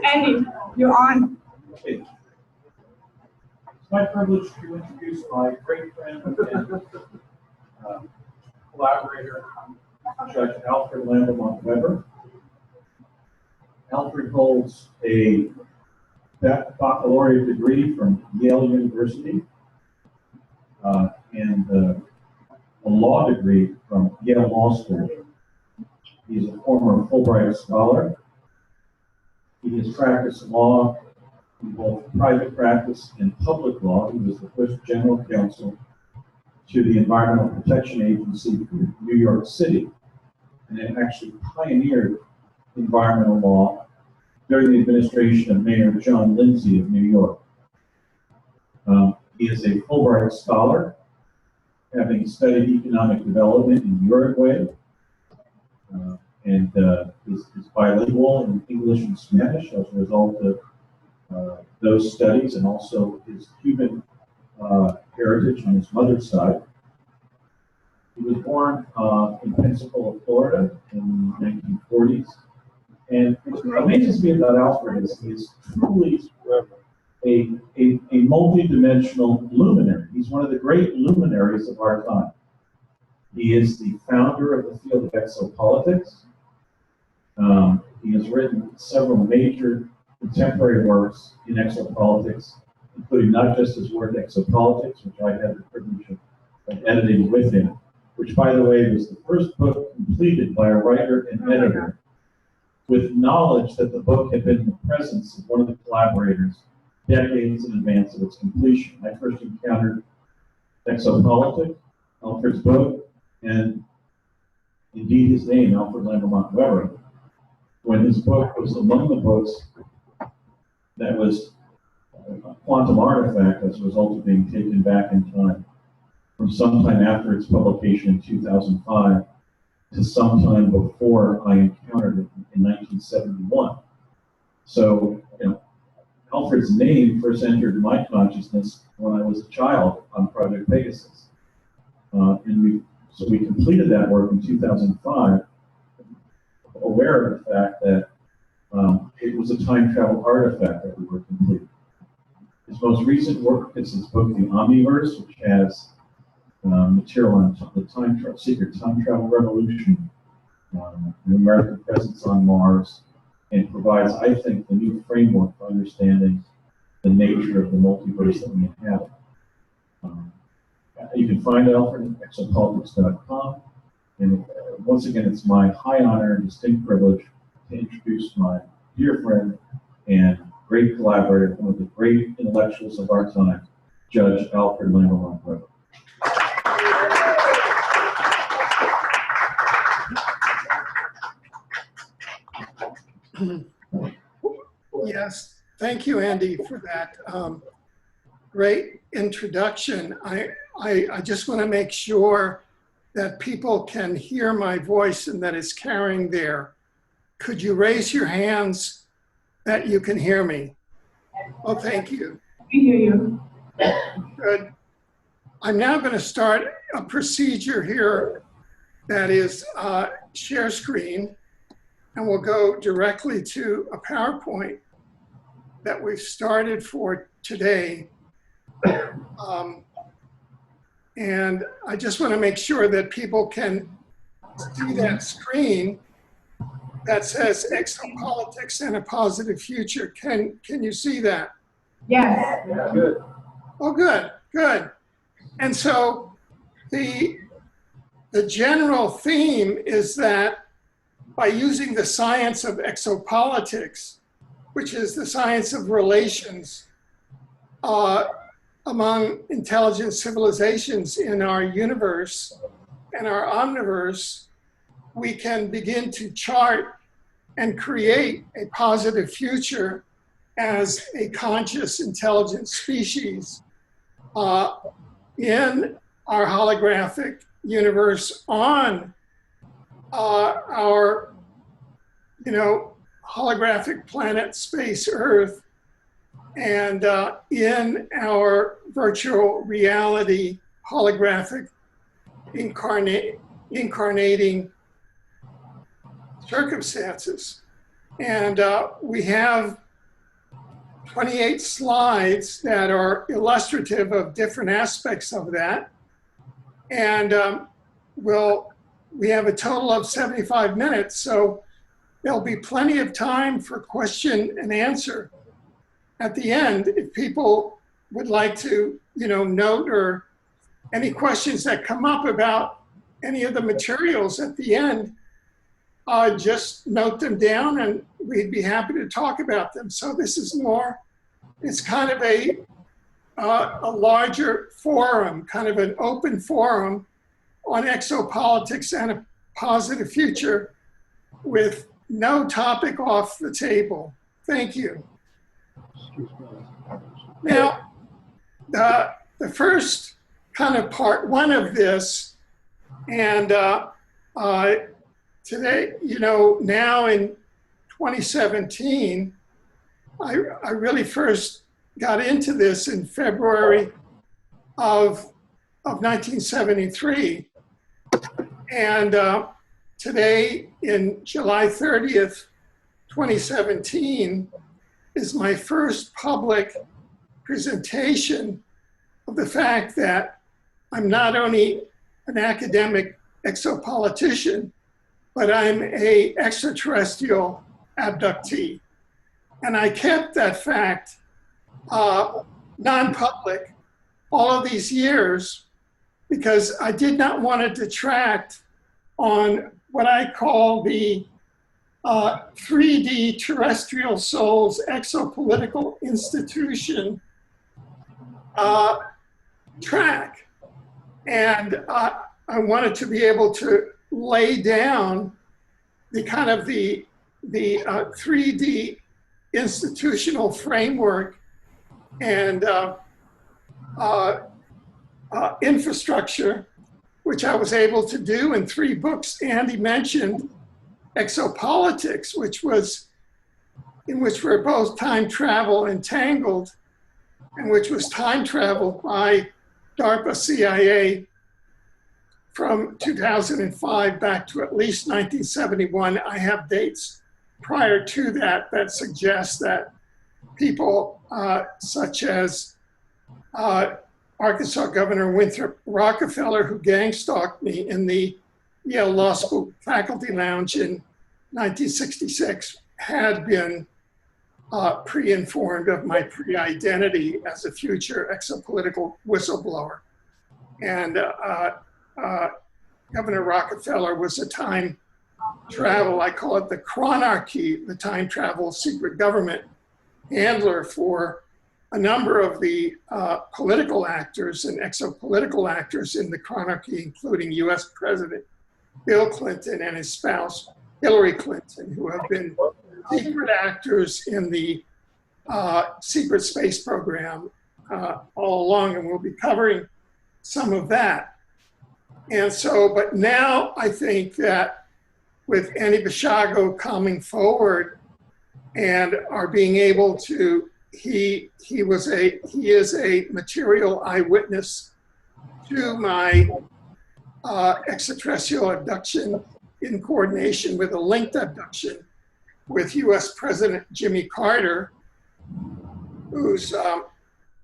Andy, you're on. Okay. It's my privilege to introduce my great friend and collaborator, Judge Alfred Lambremont Webre. Alfred holds a baccalaureate degree from Yale University and a law degree from Yale Law School. He is a former Fulbright scholar. He has practiced law in both private practice and public law. He was the first general counsel to the Environmental Protection Agency for New York City, and it actually pioneered environmental law during the administration of Mayor John Lindsay of New York. He is a Fulbright scholar, having studied economic development in Uruguay, and is bilingual in English and Spanish as a result of those studies, and also his Cuban heritage on his mother's side. He was born in Pensacola, Florida in the 1940s. And what amazes me about Alfred is he's truly a multi-dimensional luminary. He's one of the great luminaries of our time. He is the founder of the field of exopolitics. He has written several major contemporary works in exopolitics, including not just his work Exopolitics, which I had the privilege of editing with him, which, by the way, was the first book completed by a writer and editor with knowledge that the book had been in the presence of one of the collaborators decades in advance of its completion. I first encountered Exopolitics, Alfred's book, and indeed his name, Alfred Lambremont Webre, when his book was among the books that was a quantum artifact as a result of being taken back in time from sometime after its publication in 2005 to sometime before I encountered it in 1971. So, Alfred's name first entered my consciousness when I was a child on Project Pegasus. So we completed that work in 2005, aware of the fact that it was a time travel artifact that we were completing. His most recent work is his book, The Omniverse, which has material on the secret time travel revolution, an American presence on Mars, and provides, I think, the new framework for understanding the nature of the multiverse that we inhabit. You can find Alfred at exopolitics.com, and once again, it's my high honor and distinct privilege to introduce my dear friend and great collaborator, one of the great intellectuals of our time, Judge Alfred Lambremont Webre. Yes, thank you, Andy, for that great introduction. I just want to make sure that people can hear my voice and that it's carrying there. Could you raise your hands that you can hear me? Oh, thank you. We hear you. Good. I'm now going to start a procedure here that is share screen, and we'll go directly to a PowerPoint that we've started for today. And I just want to make sure that people can see that screen that says Exopolitics and a Positive Future. Can you see that? Yes. Yeah, good. Oh, good, good. And so the general theme is that by using the science of exopolitics, which is the science of relations among intelligent civilizations in our universe and our omniverse, we can begin to chart and create a positive future as a conscious, intelligent species in our holographic universe on our, holographic planet space Earth, and in our virtual reality holographic incarnating circumstances. And we have 28 slides that are illustrative of different aspects of that. And we have a total of 75 minutes, so there'll be plenty of time for question and answer at the end. If people would like to, note or any questions that come up about any of the materials at the end, just note them down and we'd be happy to talk about them. So this is more, it's kind of a larger forum, kind of an open forum on exopolitics and a positive future with no topic off the table. Thank you. Now, the first kind of part one of this, and today, now in 2017, I really first got into this in February of 1973. And today, in July 30th, 2017, is my first public presentation of the fact that I'm not only an academic exopolitician, but I'm an extraterrestrial abductee. And I kept that fact non-public all of these years because I did not want to detract on what I call the 3D terrestrial souls exopolitical institution track. And I wanted to be able to lay down the kind of the 3D institutional framework and infrastructure, which I was able to do in 3 books. Andy mentioned Exopolitics, in which we're both time travel entangled, and which was time travel by DARPA CIA from 2005 back to at least 1971. I have dates prior to that that suggest that people such as Arkansas Governor Winthrop Rockefeller, who gang stalked me in the Yale Law School faculty lounge in 1966, had been pre-informed of my pre-identity as a future exopolitical whistleblower. And Governor Rockefeller was a time travel, I call it the chronarchy, the time travel secret government handler for a number of the political actors and exopolitical actors in the chronarchy, including US President Bill Clinton and his spouse, Hillary Clinton, who have been secret actors in the secret space program all along, and we'll be covering some of that. And so, but now I think that with Andy Basiago coming forward and are being able to, he is a material eyewitness to my extraterrestrial abduction in coordination with a linked abduction with US President Jimmy Carter, whose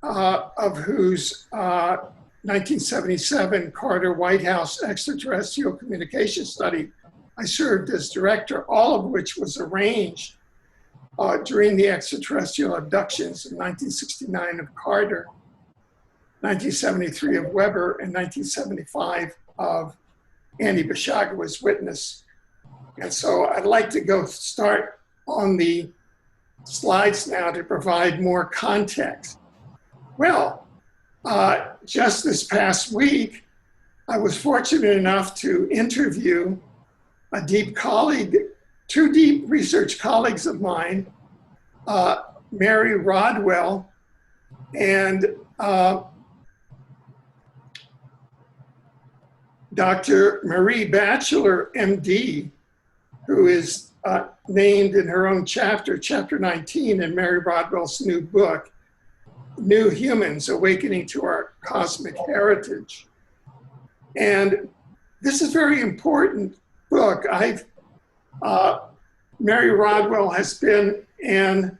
1977 Carter White House extraterrestrial communication study I served as director, all of which was arranged during the extraterrestrial abductions in 1969 of Carter, 1973 of Weber, and 1975 of Andy Basiago as witness. And so I'd like to start on the slides now to provide more context. Well, just this past week, I was fortunate enough to interview two deep research colleagues of mine, Mary Rodwell and Dr. Marie Batchelor, MD, who is named in her own chapter 19 in Mary Rodwell's new book, New Humans, Awakening to Our Cosmic Heritage. And this is a very important book. Mary Rodwell has been an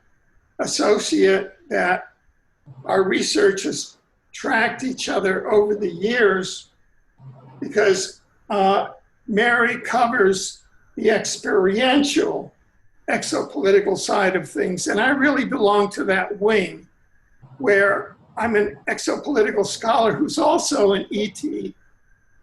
associate that our research has tracked each other over the years because Mary covers the experiential exopolitical side of things. And I really belong to that wing where I'm an exopolitical scholar who's also an ET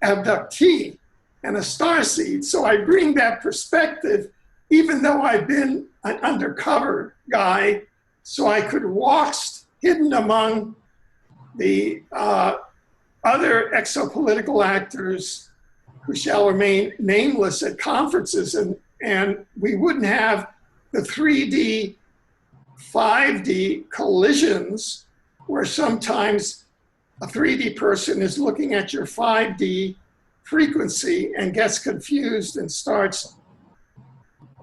abductee and a starseed. So I bring that perspective, even though I've been an undercover guy, so I could walk hidden among the other exopolitical actors who shall remain nameless at conferences, and we wouldn't have the 3D, 5D collisions where sometimes a 3D person is looking at your 5D frequency and gets confused and starts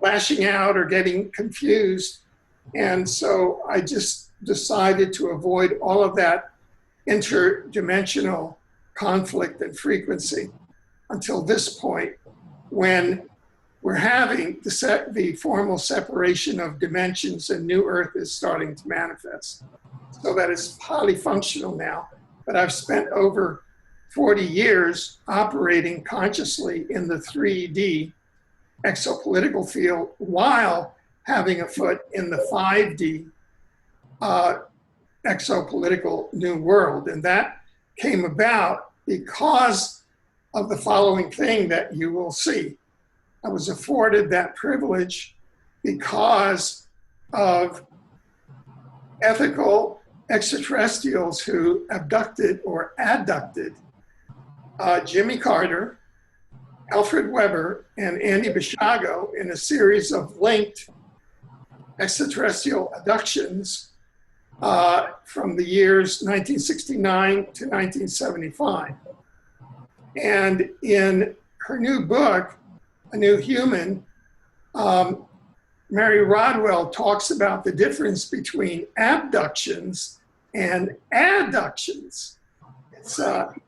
lashing out or getting confused. And so I just decided to avoid all of that interdimensional conflict and frequency until this point when we're having the formal separation of dimensions and New Earth is starting to manifest. So that it's polyfunctional now. But I've spent over 40 years operating consciously in the 3D exopolitical field while having a foot in the 5D exopolitical new world. And that came about because of the following thing that you will see. I was afforded that privilege because of ethical extraterrestrials who abducted or adducted Jimmy Carter, Alfred Webre, and Andy Basiago in a series of linked extraterrestrial abductions from the years 1969 to 1975. And in her new book, A New Human, Mary Rodwell talks about the difference between abductions and adductions. It's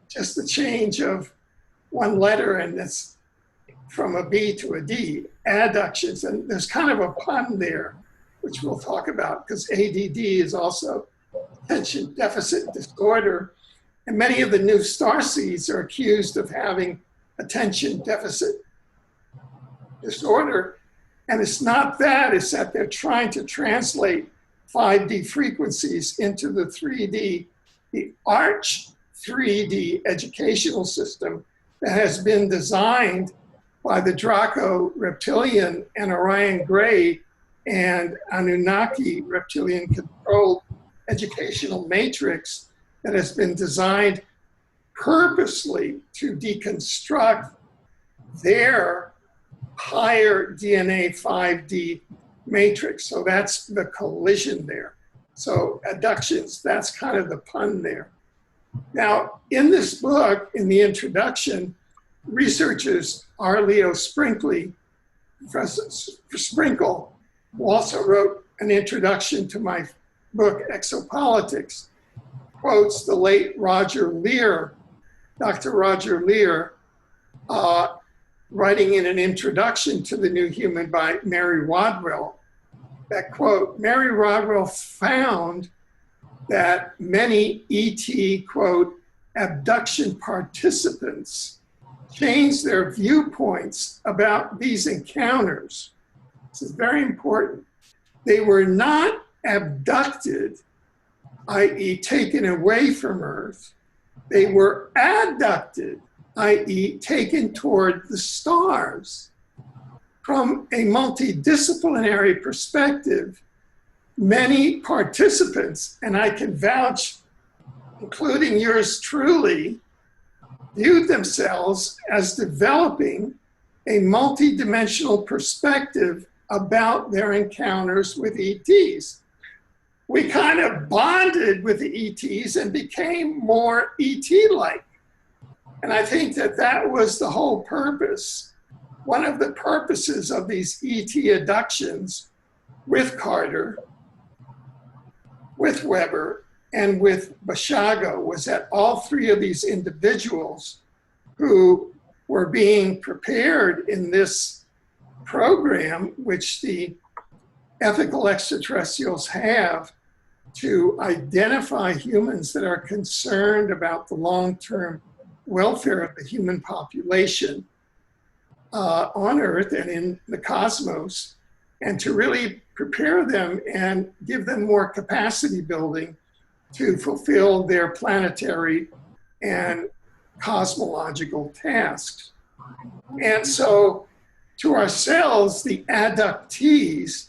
just a change of one letter, and it's from a B to a D, adductions. And there's kind of a pun there, which we'll talk about, because ADD is also attention deficit disorder. And many of the new starseeds are accused of having attention deficit disorder. And it's not that, it's that they're trying to translate 5D frequencies into the 3D, the arch 3D educational system that has been designed by the Draco Reptilian and Orion Gray and Anunnaki Reptilian controlled educational matrix that has been designed purposely to deconstruct their higher DNA 5D matrix. So that's the collision there. So adductions, that's kind of the pun there. Now, in this book, in the introduction, researchers R. Leo Sprinkley, Professor Sprinkle, who also wrote an introduction to my book, Exopolitics, quotes the late Roger Lear, Dr. Roger Lear, writing in an introduction to The New Human by Mary Rodwell, that quote, Mary Rodwell found that many ET, quote, abduction participants changed their viewpoints about these encounters. This is very important. They were not abducted, i.e. taken away from Earth. They were adducted, i.e. taken toward the stars. From a multidisciplinary perspective, many participants, and I can vouch, including yours truly, viewed themselves as developing a multidimensional perspective about their encounters with ETs. We kind of bonded with the ETs and became more ET-like. And I think that that was the whole purpose. One of the purposes of these ET adductions with Carter, with Webre, and with Basiago was that all three of these individuals who were being prepared in this program, which the ethical extraterrestrials have, to identify humans that are concerned about the long-term welfare of the human population on Earth and in the cosmos, and to really prepare them and give them more capacity building to fulfill their planetary and cosmological tasks. And so to ourselves, the adductees,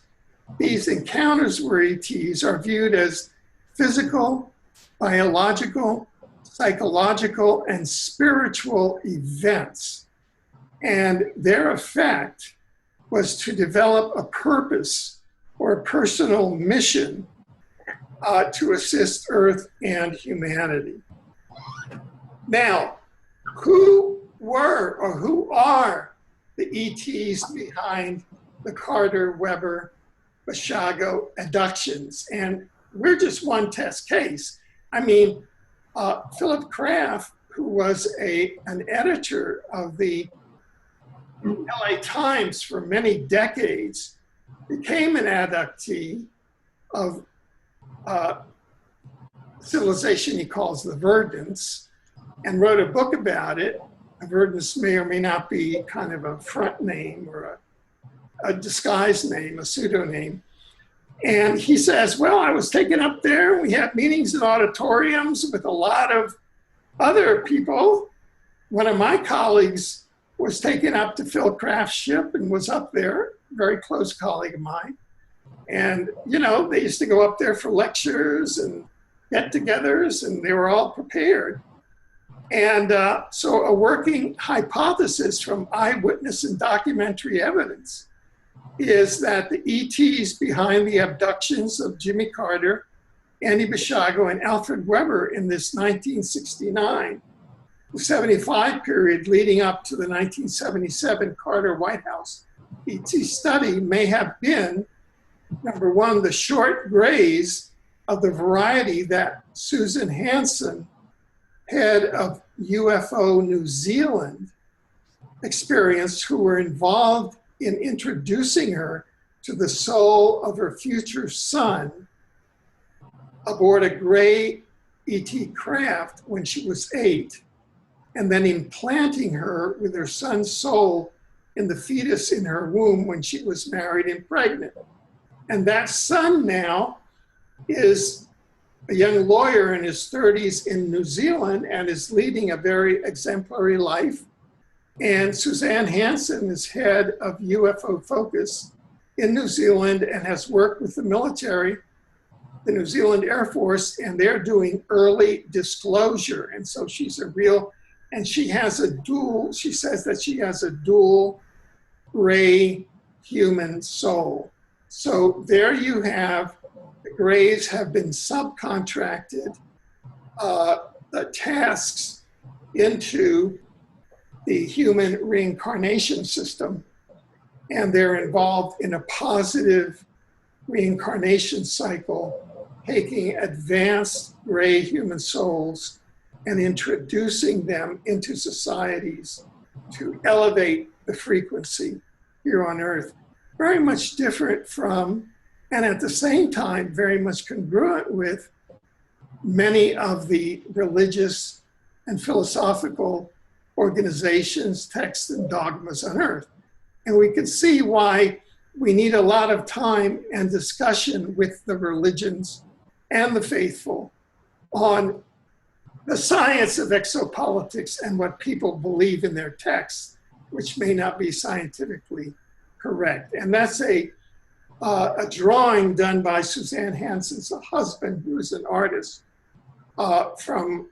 these encounters where ETs are viewed as physical, biological, psychological, and spiritual events. And their effect was to develop a purpose or a personal mission to assist Earth and humanity. Now, who were or who are the ETs behind the Carter, Weber, Basiago adductions? And we're just one test case. I mean, Philip Kraft, who was an editor of the LA Times for many decades, became an adductee of civilization he calls the Verdants, and wrote a book about it. The Verdants may or may not be kind of a front name or a disguised name, a pseudonym. And he says, well, I was taken up there. We had meetings in auditoriums with a lot of other people. One of my colleagues was taken up to Phil Kraft's ship and was up there, a very close colleague of mine. And, you know, they used to go up there for lectures and get-togethers, and they were all prepared. And so a working hypothesis from eyewitness and documentary evidence is that the ETs behind the abductions of Jimmy Carter, Andy Basiago, and Alfred Webre in this 1969 to 75 period leading up to the 1977 Carter White House ET study may have been, number one, the short grays of the variety that Susan Hansen, head of UFO New Zealand, experienced, who were involved in introducing her to the soul of her future son aboard a gray ET craft when she was 8, and then implanting her with her son's soul in the fetus in her womb when she was married and pregnant. And that son now is a young lawyer in his 30s in New Zealand and is leading a very exemplary life. And Suzanne Hansen is head of UFO Focus in New Zealand and has worked with the military, the New Zealand Air Force, and they're doing early disclosure. And so she's a real, and she has a dual, she says that she has a dual gray human soul. So there you have, the grays have been subcontracted the tasks into the human reincarnation system, and they're involved in a positive reincarnation cycle, taking advanced gray human souls and introducing them into societies to elevate the frequency here on Earth. Very much different from, and at the same time, very much congruent with many of the religious and philosophical organizations, texts, and dogmas on Earth. And we can see why we need a lot of time and discussion with the religions and the faithful on the science of exopolitics and what people believe in their texts, which may not be scientifically correct. And that's a drawing done by Suzanne Hansen's husband, who is an artist, from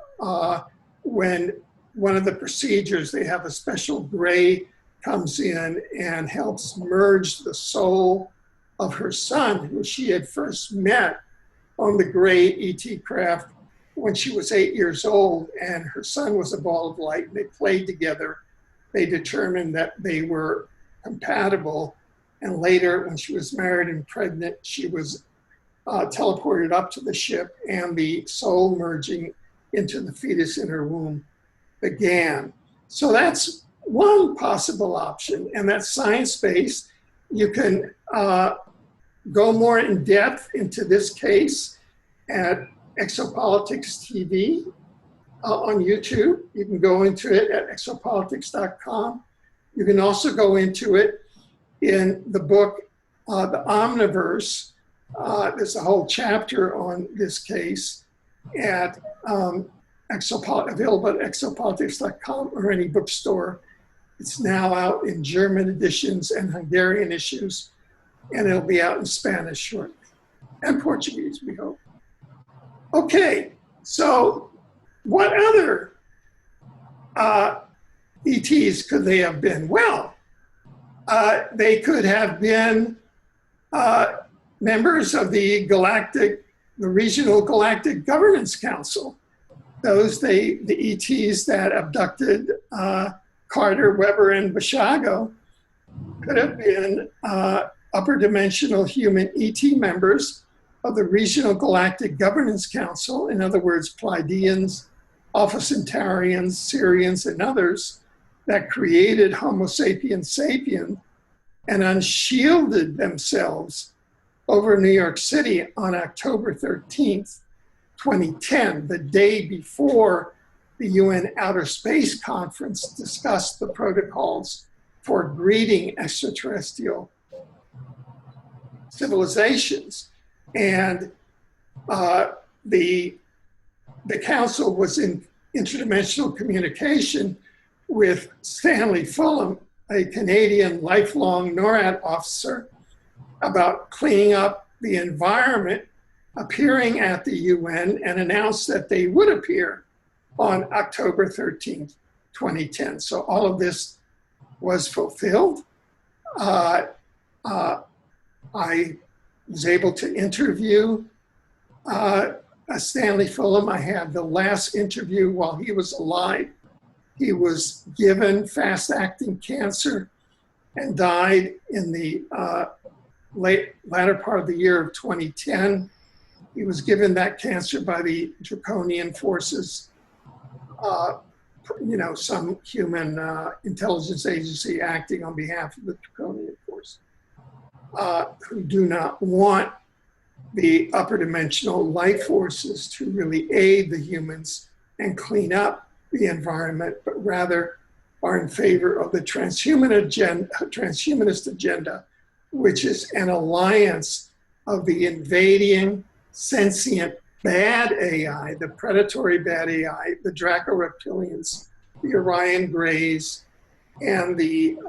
when one of the procedures, they have a special gray comes in and helps merge the soul of her son, who she had first met on the gray ET craft when she was 8 years old, and her son was a ball of light, and they played together. They determined that they were compatible, and later, when she was married and pregnant, she was teleported up to the ship, and the soul merging into the fetus in her womb began. So that's one possible option, and that's science-based. You can go more in depth into this case at Exopolitics TV on YouTube. You can go into it at exopolitics.com. You can also go into it in the book, The Omniverse. There's a whole chapter on this case at available at exopolitics.com or any bookstore. It's now out in German editions and Hungarian issues, and it'll be out in Spanish shortly, and Portuguese, we hope. Okay, so what other ETs could they have been? Well, they could have been members of the Regional Galactic Governance Council. The ETs that abducted Carter, Weber, and Basiago could have been upper dimensional human ET members of the Regional Galactic Governance Council, in other words, Pleiadians, Alpha Centaurians, Sirians, and others that created Homo sapiens sapien and unshielded themselves over New York City on October 13th, 2010, the day before the UN Outer Space Conference discussed the protocols for greeting extraterrestrial civilizations. And the council was in interdimensional communication with Stanley Fulham, a Canadian lifelong NORAD officer, about cleaning up the environment, appearing at the UN, and announced that they would appear on October 13th, 2010. So all of this was fulfilled. I was able to interview Stanley Fulham. I had the last interview while he was alive. He was given fast-acting cancer and died in the latter part of the year of 2010. He was given that cancer by the draconian forces, some human intelligence agency acting on behalf of the draconian force, who do not want the upper dimensional life forces to really aid the humans and clean up the environment, but rather are in favor of the transhumanist agenda, which is an alliance of the invading sentient bad AI, the predatory bad AI, the Draco reptilians, the Orion Greys, and the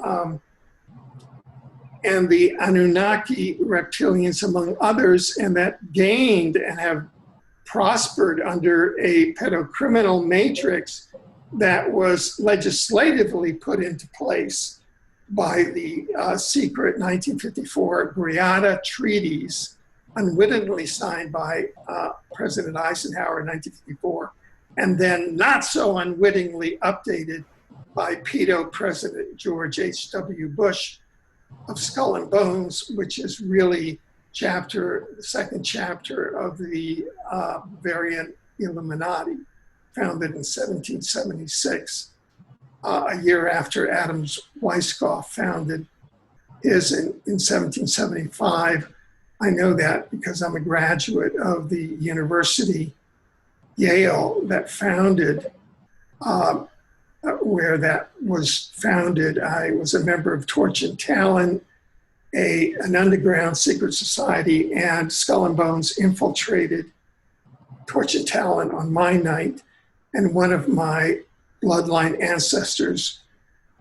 Anunnaki reptilians, among others, and that gained and have prospered under a pedocriminal matrix that was legislatively put into place by the secret 1954 Greada treaties, unwittingly signed by President Eisenhower in 1954, and then not so unwittingly updated by pedo President George H.W. Bush of Skull and Bones, which is really the second chapter of the Bavarian Illuminati, founded in 1776, a year after Adams Weishaupt founded his in 1775. I know that because I'm a graduate of the university, Yale, that founded, where that was founded. I was a member of Torch and Talon, an underground secret society, and Skull and Bones infiltrated Torch and Talon on my night. And one of my bloodline ancestors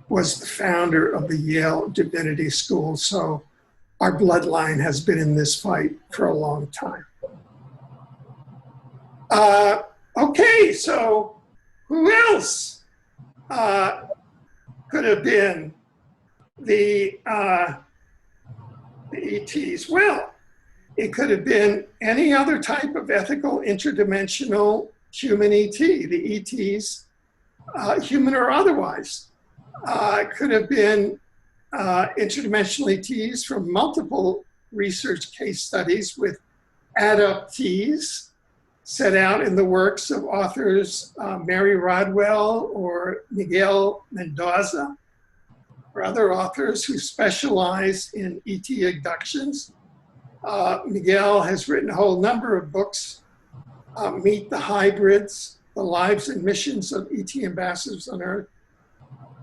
was the founder of the Yale Divinity School. So our bloodline has been in this fight for a long time. Okay, so who else could have been the ETs? Well, it could have been any other type of ethical interdimensional human ET. The ETs, human or otherwise, could have been interdimensional ETs from multiple research case studies with adductees set out in the works of authors Mary Rodwell or Miguel Mendoza, or other authors who specialize in ET abductions. Miguel has written a whole number of books, Meet the Hybrids, The Lives and Missions of ET Ambassadors on Earth.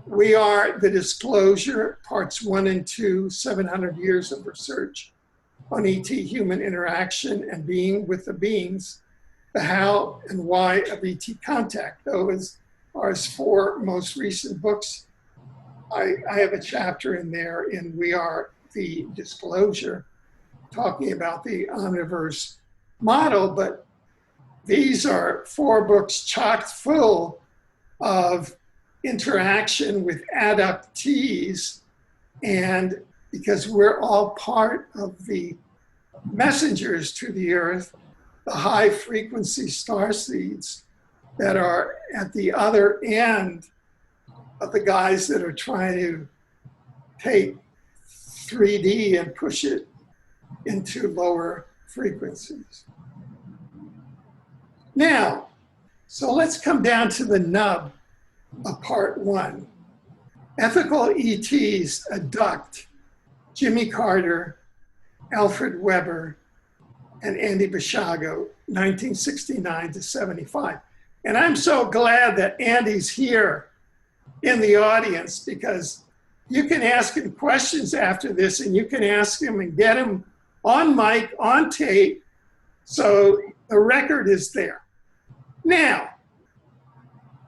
We Are the Disclosure, Parts 1 and 2, 700 Years of Research on ET Human Interaction and Being with the Beings, The How and Why of ET Contact. Those are his 4 most recent books. I have a chapter in there in We Are the Disclosure, talking about the omniverse model, but these are 4 books chock full of interaction with adductees, and because we're all part of the messengers to the Earth, the high frequency star seeds that are at the other end of the guys that are trying to take 3D and push it into lower frequencies. Now, so let's come down to the nub of part 1. Ethical ETs abduct Jimmy Carter, Alfred Webre, and Andy Basiago, 1969 to 75. And I'm so glad that Andy's here in the audience, because you can ask him questions after this, and you can ask him and get him on mic, on tape, so the record is there. Now,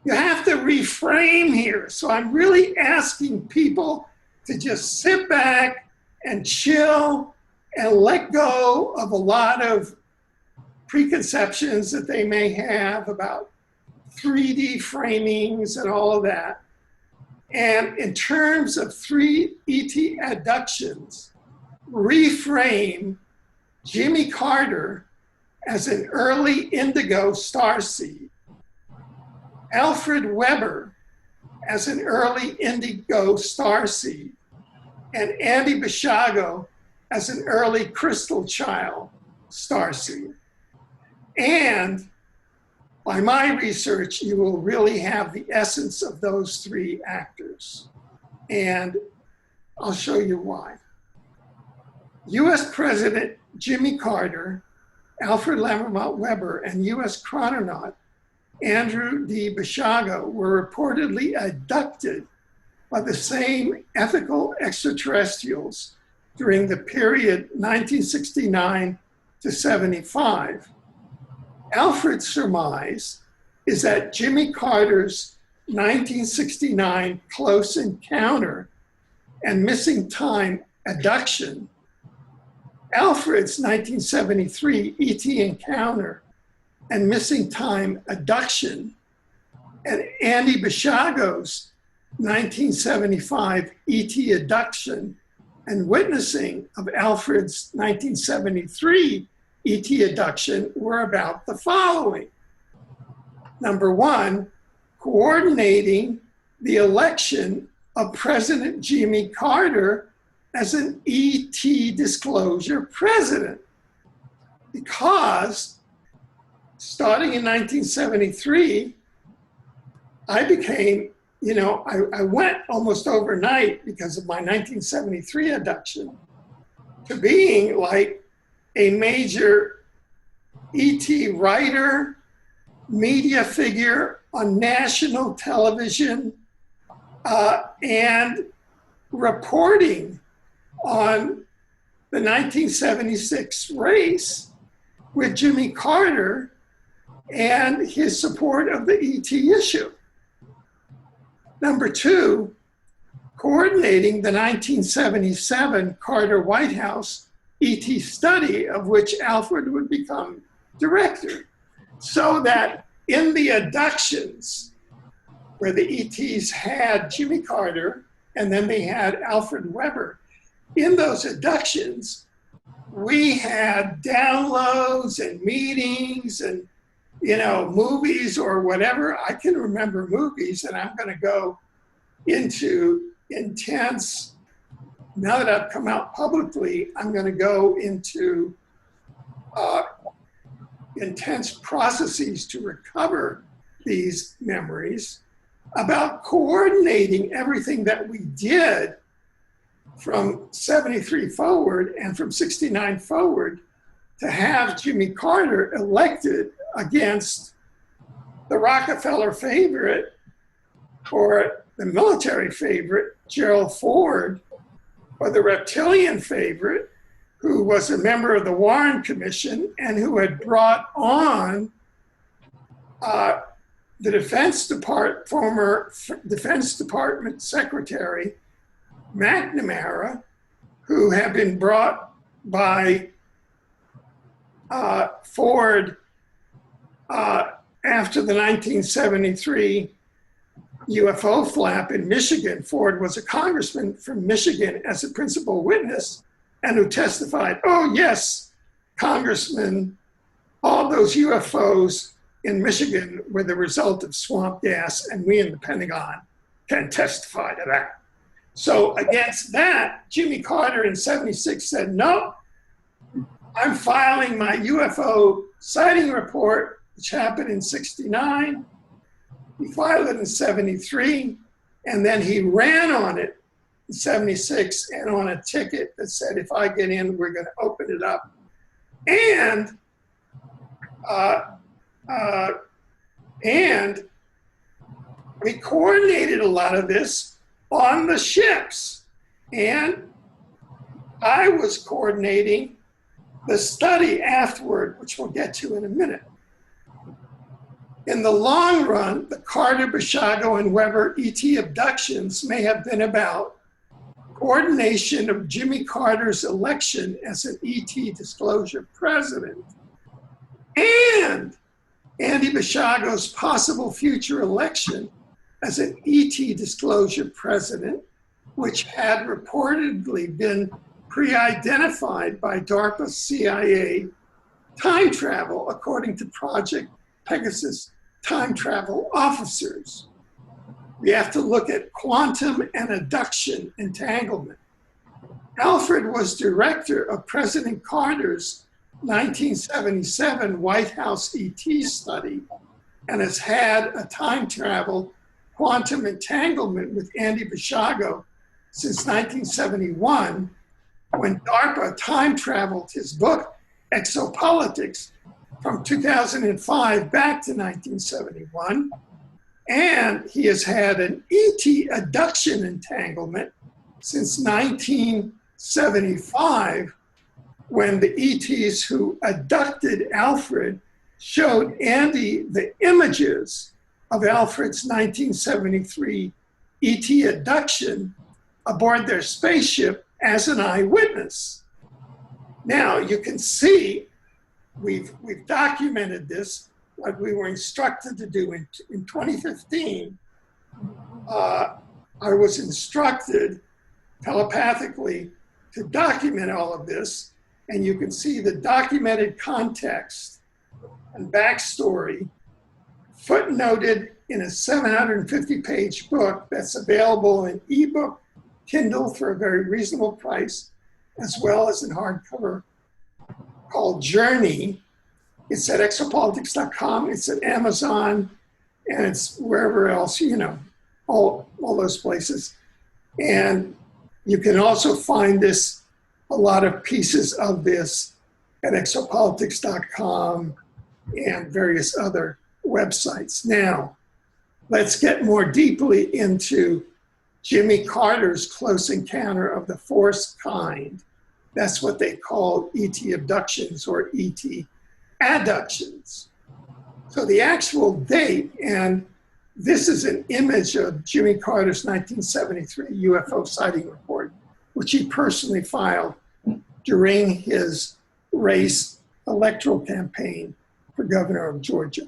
you have to reframe here. So I'm really asking people to just sit back and chill and let go of a lot of preconceptions that they may have about 3D framings and all of that. And in terms of 3 ET adductions, reframe Jimmy Carter as an early indigo starseed, Alfred Webre as an early indigo starseed, and Andy Basiago as an early crystal child starseed. And by my research, you will really have the essence of those 3 actors. And I'll show you why. US President Jimmy Carter, Alfred Lambremont Webre, and US Chrononaut Andrew D. Basiago were reportedly abducted by the same ethical extraterrestrials during the period 1969 to 75. Alfred's surmise is that Jimmy Carter's 1969 close encounter and missing time adduction, Alfred's 1973 ET encounter and missing time adduction, and Andy Basiago's 1975 ET abduction and witnessing of Alfred's 1973 ET abduction were about the following. Number 1, coordinating the election of President Jimmy Carter as an ET disclosure president. Because starting in 1973, I became, I went almost overnight because of my 1973 abduction to being like a major ET writer, media figure on national television, and reporting on the 1976 race with Jimmy Carter and his support of the ET issue. Number 2, coordinating the 1977 Carter White House ET study, of which Alfred would become director, so that in the abductions, where the ETs had Jimmy Carter and then they had Alfred Webre, in those abductions, we had downloads and meetings and movies or whatever. I can remember movies, and I'm going to go into intense, now that I've come out publicly, I'm going to go into intense processes to recover these memories. about coordinating everything that we did from 73 forward and from 69 forward to have Jimmy Carter elected against the Rockefeller favorite or the military favorite, Gerald Ford, or the reptilian favorite, who was a member of the Warren Commission and who had brought on the former Defense Department Secretary McNamara, who had been brought by Ford after the 1973 UFO flap in Michigan. Ford was a congressman from Michigan as a principal witness and who testified, oh yes, Congressman, all those UFOs in Michigan were the result of swamp gas, and we in the Pentagon can testify to that. So against that, Jimmy Carter in 76 said, no, I'm filing my UFO sighting report, which happened in 69. He filed it in 73, and then he ran on it in 76 and on a ticket that said, if I get in, we're going to open it up. And we coordinated a lot of this on the ships. And I was coordinating the study afterward, which we'll get to in a minute. In the long run, the Carter, Basiago, and Webre ET abductions may have been about coordination of Jimmy Carter's election as an ET disclosure president and Andy Basiago's possible future election as an ET disclosure president, which had reportedly been pre-identified by DARPA CIA time travel, according to Project Pegasus time travel officers. We have to look at quantum and adduction entanglement. Alfred was director of President Carter's 1977 White House ET study and has had a time travel quantum entanglement with Andy Basiago since 1971, when DARPA time traveled his book, Exopolitics, from 2005 back to 1971. And he has had an ET adduction entanglement since 1975, when the ETs who abducted Alfred showed Andy the images of Alfred's 1973 ET abduction aboard their spaceship as an eyewitness. Now you can see we've documented this, like we were instructed to do in 2015. I was instructed telepathically to document all of this, and you can see the documented context and backstory footnoted in a 750-page book that's available in ebook, Kindle for a very reasonable price, as well as in hardcover, called Journey. It's at exopolitics.com, it's at Amazon, and it's wherever else, you know, all those places. And you can also find this, a lot of pieces of this at exopolitics.com and various other websites. Now, let's get more deeply into Jimmy Carter's close encounter of the fourth kind. That's what they call ET abductions or ET adductions. So the actual date, and this is an image of Jimmy Carter's 1973 UFO sighting report, which he personally filed during his race electoral campaign for governor of Georgia.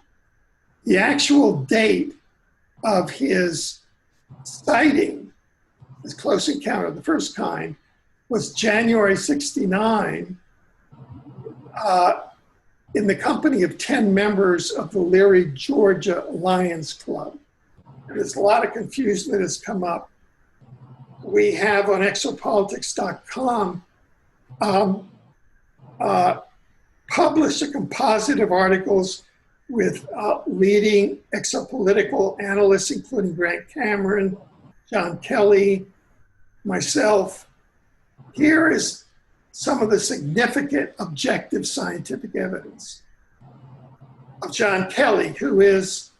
The actual date of his sighting, his close encounter of the first kind, was January 69, in the company of 10 members of the Leary, Georgia Lions Club. There's a lot of confusion that has come up. We have on exopolitics.com published a composite of articles with leading exopolitical analysts, including Grant Cameron, John Kelly, myself. Here is some of the significant objective scientific evidence of John Kelly, who is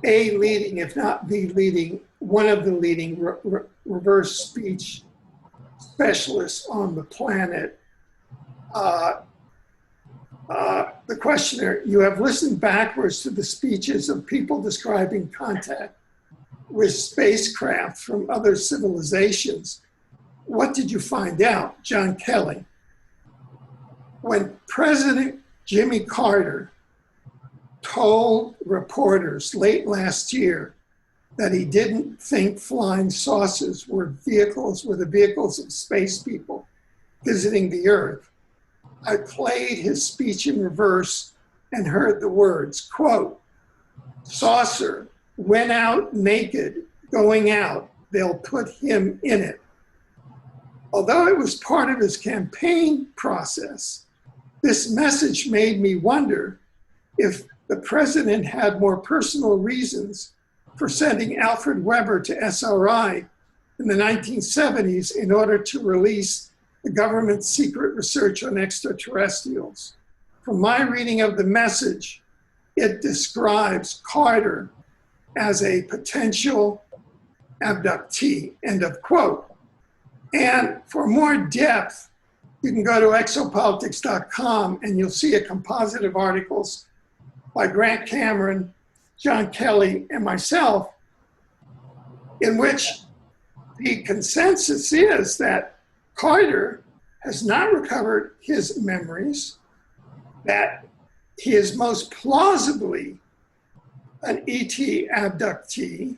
a leading, if not the leading, one of the leading reverse speech specialists on the planet. The questioner, you have listened backwards to the speeches of people describing contact with spacecraft from other civilizations. What did you find out? John Kelly. When President Jimmy Carter told reporters late last year that he didn't think flying saucers were the vehicles of space people visiting the Earth, I played his speech in reverse and heard the words, quote, saucer went out naked, going out, they'll put him in it. Although it was part of his campaign process, this message made me wonder if the president had more personal reasons for sending Alfred Webre to SRI in the 1970s in order to release the government's secret research on extraterrestrials. From my reading of the message, it describes Carter as a potential abductee, end of quote. And for more depth, you can go to exopolitics.com and you'll see a composite of articles by Grant Cameron, John Kelly, and myself, in which the consensus is that Carter has not recovered his memories, that he is most plausibly an ET abductee,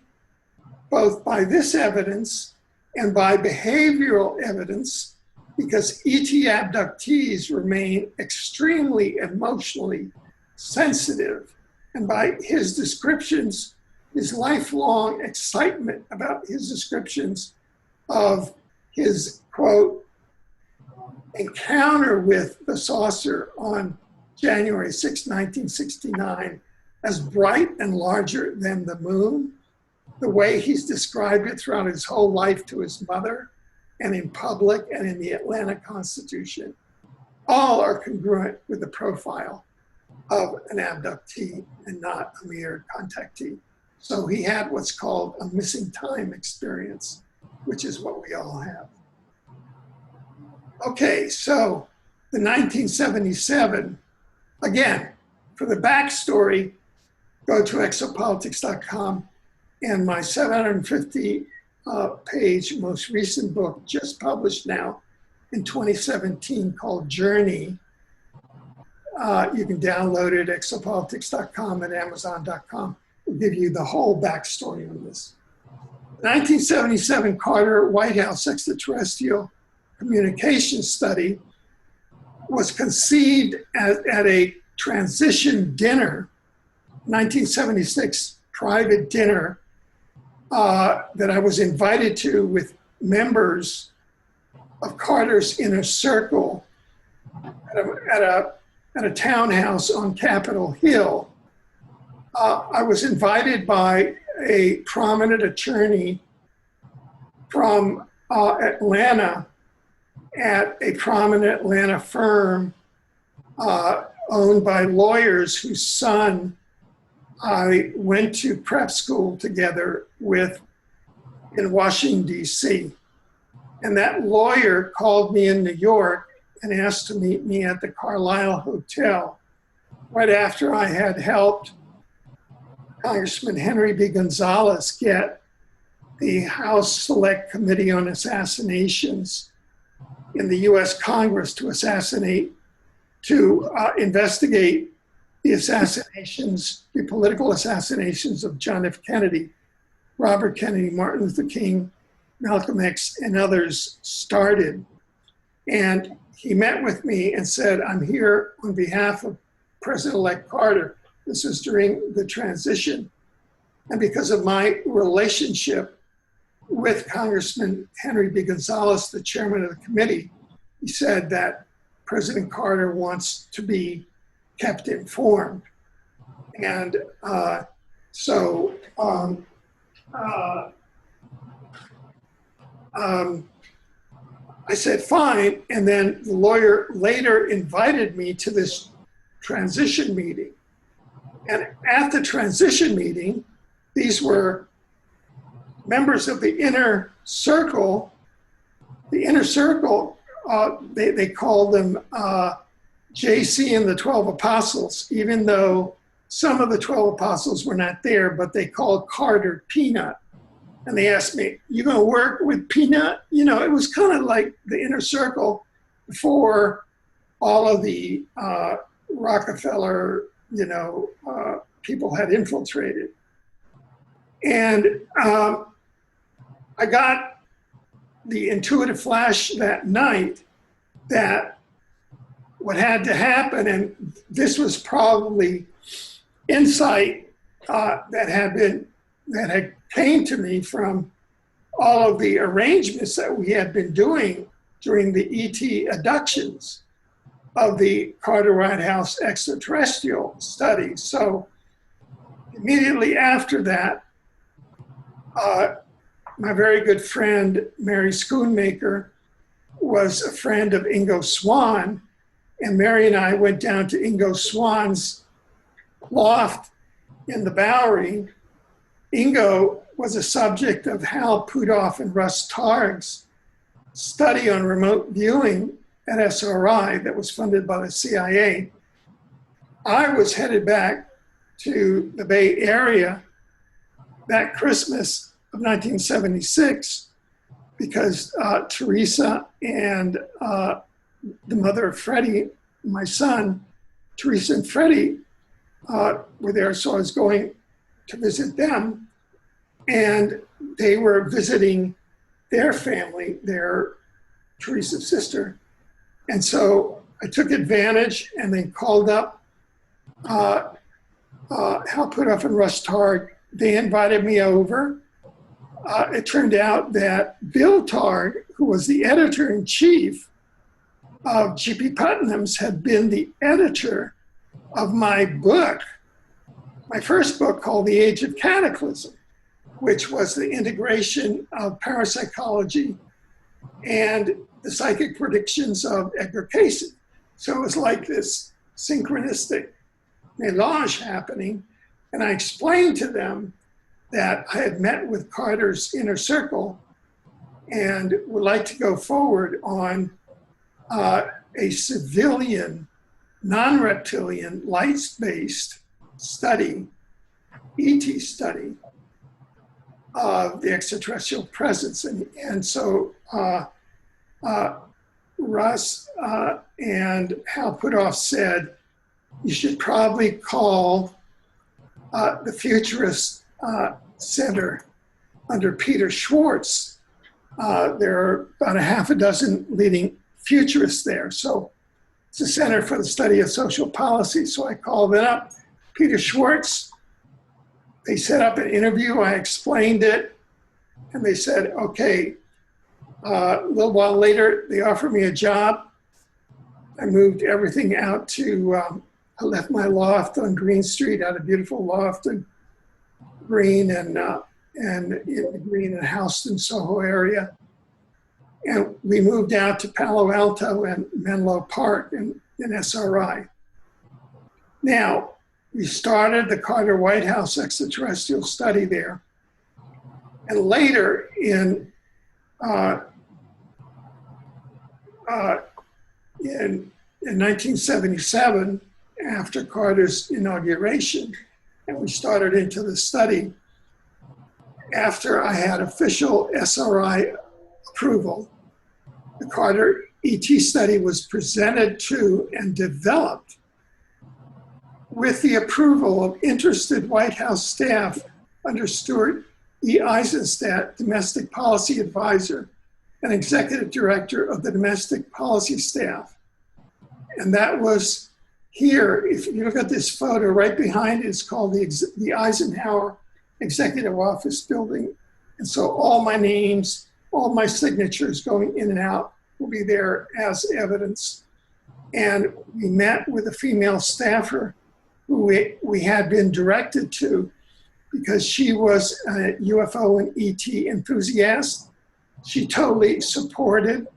both by this evidence and by behavioral evidence, because ET abductees remain extremely emotionally sensitive, and by his descriptions, his lifelong excitement about his descriptions of his, quote, encounter with the saucer on January 6, 1969, as bright and larger than the moon, the way he's described it throughout his whole life to his mother and in public and in the Atlanta Constitution, all are congruent with the profile of an abductee and not a mere contactee. So he had what's called a missing time experience, which is what we all have. Okay, so the 1977, again, for the backstory, go to exopolitics.com, and my 750 page most recent book, just published now in 2017, called Journey. You can download it at exopolitics.com and amazon.com. We'll give you the whole backstory on this. 1977 Carter White House extraterrestrial communication study was conceived at a transition dinner, 1976 private dinner that I was invited to with members of Carter's inner circle at a townhouse on Capitol Hill. I was invited by a prominent attorney from Atlanta at a prominent Atlanta firm owned by lawyers whose son I went to prep school together with in Washington, D.C. And that lawyer called me in New York and asked to meet me at the Carlisle Hotel right after I had helped Congressman Henry B. Gonzalez get the House Select Committee on Assassinations in the US Congress to investigate the assassinations, the political assassinations of John F. Kennedy, Robert Kennedy, Martin Luther King, Malcolm X, and others started. And he met with me and said, I'm here on behalf of President-elect Carter. This was during the transition. And because of my relationship with Congressman Henry B. Gonzalez, the chairman of the committee, he said that President Carter wants to be kept informed. And so I said, fine. And then the lawyer later invited me to this transition meeting. And at the transition meeting, these were members of the inner circle. The inner circle, they called them JC and the 12 apostles, even though some of the 12 apostles were not there, but they called Carter Peanut. And they asked me, you gonna work with Peanut? You know, it was kind of like the inner circle before all of the Rockefeller, people had infiltrated. And I got the intuitive flash that night that what had to happen, and this was probably insight that had came to me from all of the arrangements that we had been doing during the ET adductions of the Carter White House extraterrestrial studies. So immediately after that, my very good friend, Mary Schoonmaker, was a friend of Ingo Swann, and Mary and I went down to Ingo Swann's loft in the Bowery. Ingo was a subject of Hal Puthoff and Russ Targ's study on remote viewing at SRI that was funded by the CIA. I was headed back to the Bay Area that Christmas of 1976 because Teresa and the mother of Freddie, my son, Teresa and Freddie were there, so I was going to visit them, and they were visiting their family, their Teresa's sister. And so I took advantage and they called up Hal Puthoff and Russ Targ. They invited me over. It turned out that Bill Targ, who was the editor-in-chief of G.P. Putnam's, had been the editor of my book, my first book called The Age of Cataclysm, which was the integration of parapsychology and the psychic predictions of Edgar Cayce. So it was like this synchronistic melange happening. And I explained to them that I had met with Carter's inner circle and would like to go forward on a civilian, non-reptilian, lights-based study, ET study of the extraterrestrial presence. And so Russ and Hal Puthoff said, you should probably call the Futurist Center under Peter Schwartz. There are about a half a dozen leading futurists there. So it's a Center for the Study of Social Policy. So I called it up. Peter Schwartz, they set up an interview, I explained it, and they said, okay. A little while later, they offered me a job. I moved everything out to, I left my loft on Green Street, had a beautiful loft in Green and in the Green and Houston, Soho area. And we moved out to Palo Alto and Menlo Park in SRI. Now, we started the Carter White House extraterrestrial study there. And later in 1977, after Carter's inauguration, and we started into the study, after I had official SRI approval, the Carter ET study was presented to and developed with the approval of interested White House staff under Stuart E. Eisenstadt, Domestic Policy Advisor and Executive Director of the Domestic Policy Staff. And that was here. If you look at this photo, right behind it is called the Eisenhower Executive Office Building. And so all my names, all my signatures going in and out will be there as evidence. And we met with a female staffer who we had been directed to because she was a UFO and ET enthusiast. She totally supported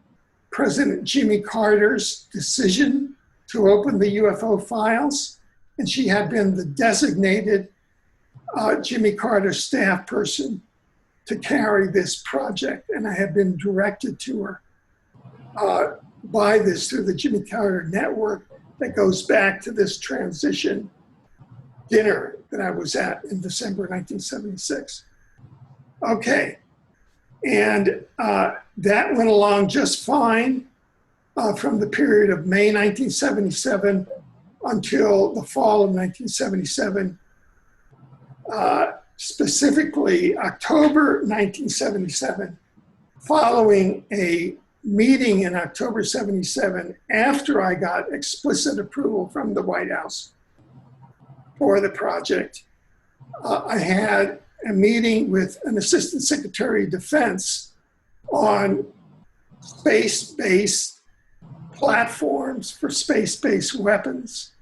President Jimmy Carter's decision to open the UFO files, and she had been the designated Jimmy Carter staff person to carry this project, and I had been directed to her by this through the Jimmy Carter network that goes back to this transition dinner that I was at in December 1976. Okay, and that went along just fine from the period of May 1977 until the fall of 1977. Specifically, October 1977, following a meeting in October 77, after I got explicit approval from the White House for the project, I had a meeting with an Assistant Secretary of Defense on space-based platforms for space-based weapons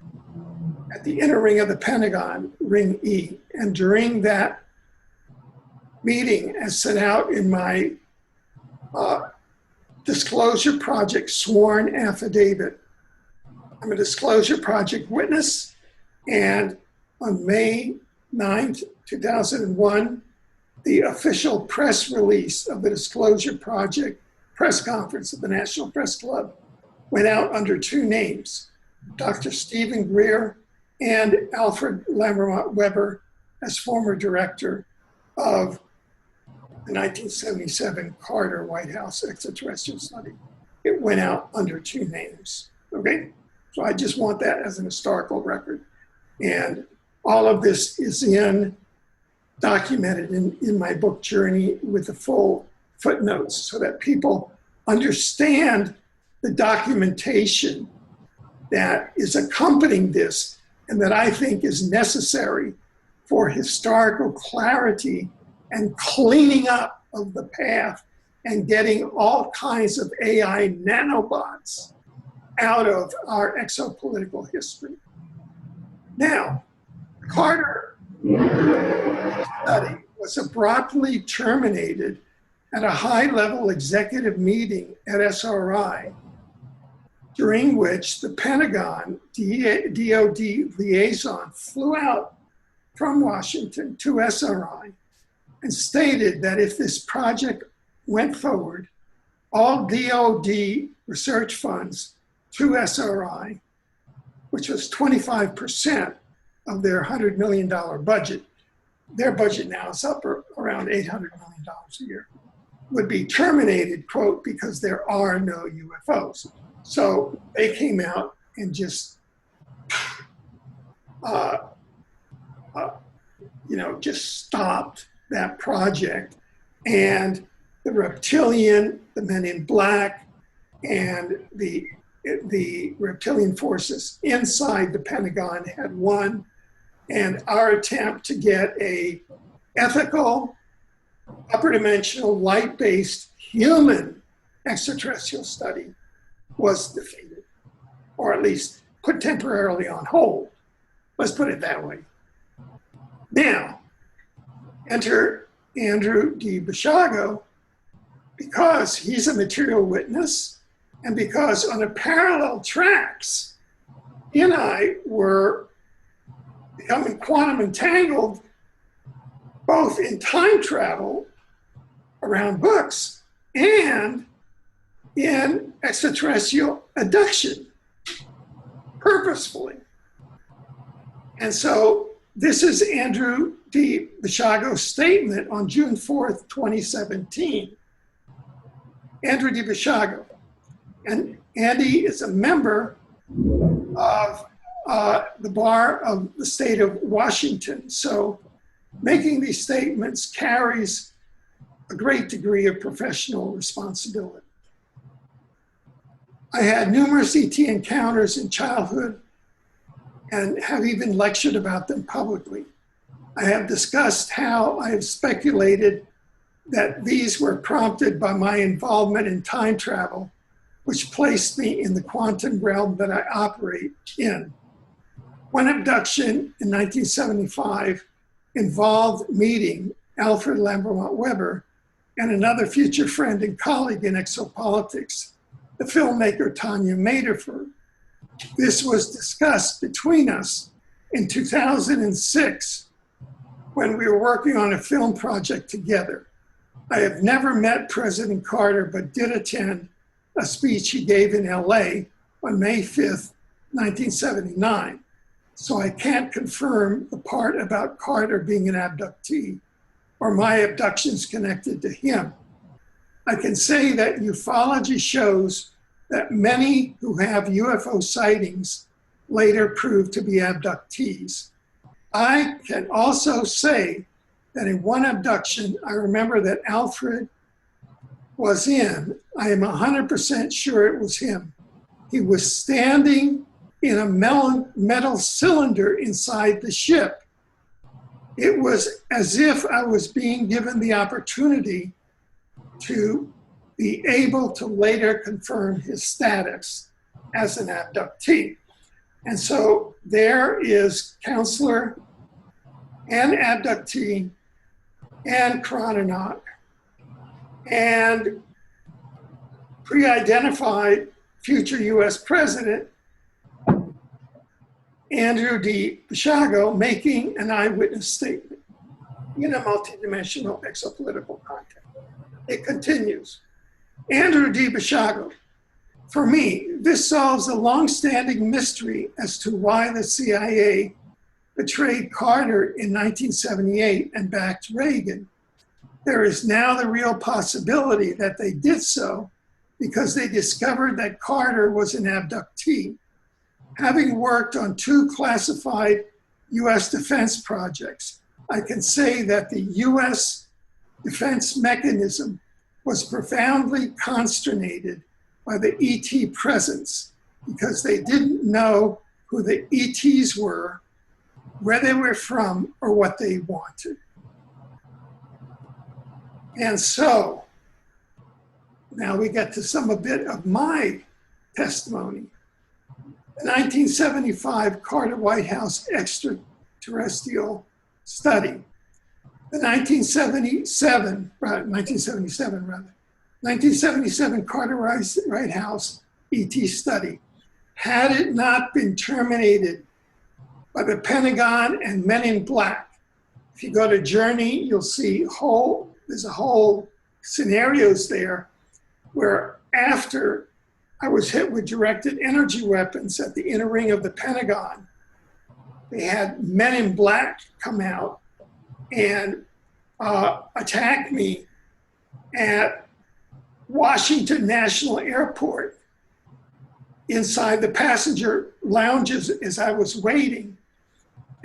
at the inner ring of the Pentagon, Ring E. And during that meeting, as set out in my Disclosure Project sworn affidavit, I'm a Disclosure Project witness, and on May 9th, 2001, the official press release of the Disclosure Project press conference at the National Press Club went out under two names, Dr. Stephen Greer and Alfred Lambremont Webre as former director of the 1977 Carter White House extraterrestrial study. It went out under two names, okay? So I just want that as an historical record. And all of this is documented in my book Journey with the full footnotes so that people understand the documentation that is accompanying this and that I think is necessary for historical clarity and cleaning up of the path and getting all kinds of AI nanobots out of our exopolitical history. Now, Carter study was abruptly terminated at a high-level executive meeting at SRI, during which the Pentagon DOD liaison flew out from Washington to SRI and stated that if this project went forward, all DOD research funds to SRI, which was 25% of their $100 million budget, their budget now is up around $800 million a year, would be terminated, quote, because there are no UFOs. So they came out and just, just stopped that project. And the reptilian, the men in black, and the reptilian forces inside the Pentagon had won. And our attempt to get a ethical, upper dimensional, light-based human extraterrestrial study was defeated, or at least put temporarily on hold. Let's put it that way. Now, enter Andrew D. Basiago, because he's a material witness and because on a parallel tracks, he and I were becoming quantum entangled both in time travel around books and in extraterrestrial adduction, purposefully. And so this is Andrew D. Basiago's statement on June 4th, 2017. Andrew D. Basiago. And Andy is a member of the bar of the state of Washington. So making these statements carries a great degree of professional responsibility. I had numerous ET encounters in childhood and have even lectured about them publicly. I have discussed how I have speculated that these were prompted by my involvement in time travel, which placed me in the quantum realm that I operate in. One abduction in 1975 involved meeting Alfred Lambremont Webre and another future friend and colleague in exopolitics, the filmmaker Tanya Maderford. This was discussed between us in 2006 when we were working on a film project together. I have never met President Carter, but did attend a speech he gave in LA on May 5th, 1979. So I can't confirm the part about Carter being an abductee or my abductions connected to him. I can say that ufology shows that many who have UFO sightings later prove to be abductees. I can also say that in one abduction, I remember that Alfred was in. I am 100% sure it was him. He was standing in a metal cylinder inside the ship. It was as if I was being given the opportunity to be able to later confirm his status as an abductee. And so there is counselor and abductee and chrononaut and pre-identified future US President Andrew D. Basiago making an eyewitness statement in a multidimensional exopolitical context. It continues. Andrew D. Basiago, for me, this solves a long-standing mystery as to why the CIA betrayed Carter in 1978 and backed Reagan. There is now the real possibility that they did so because they discovered that Carter was an abductee. Having worked on 2 classified US defense projects, I can say that the US defense mechanism was profoundly consternated by the ET presence because they didn't know who the ETs were, where they were from, or what they wanted. And so, now we get to a bit of my testimony. The 1975 Carter White House extraterrestrial study. The 1977 Carter White House ET study. Had it not been terminated by the Pentagon and Men in Black, if you go to Journey, you'll see there's a whole scenarios there where after I was hit with directed energy weapons at the inner ring of the Pentagon, they had Men in Black come out and attack me at Washington National Airport inside the passenger lounges as I was waiting.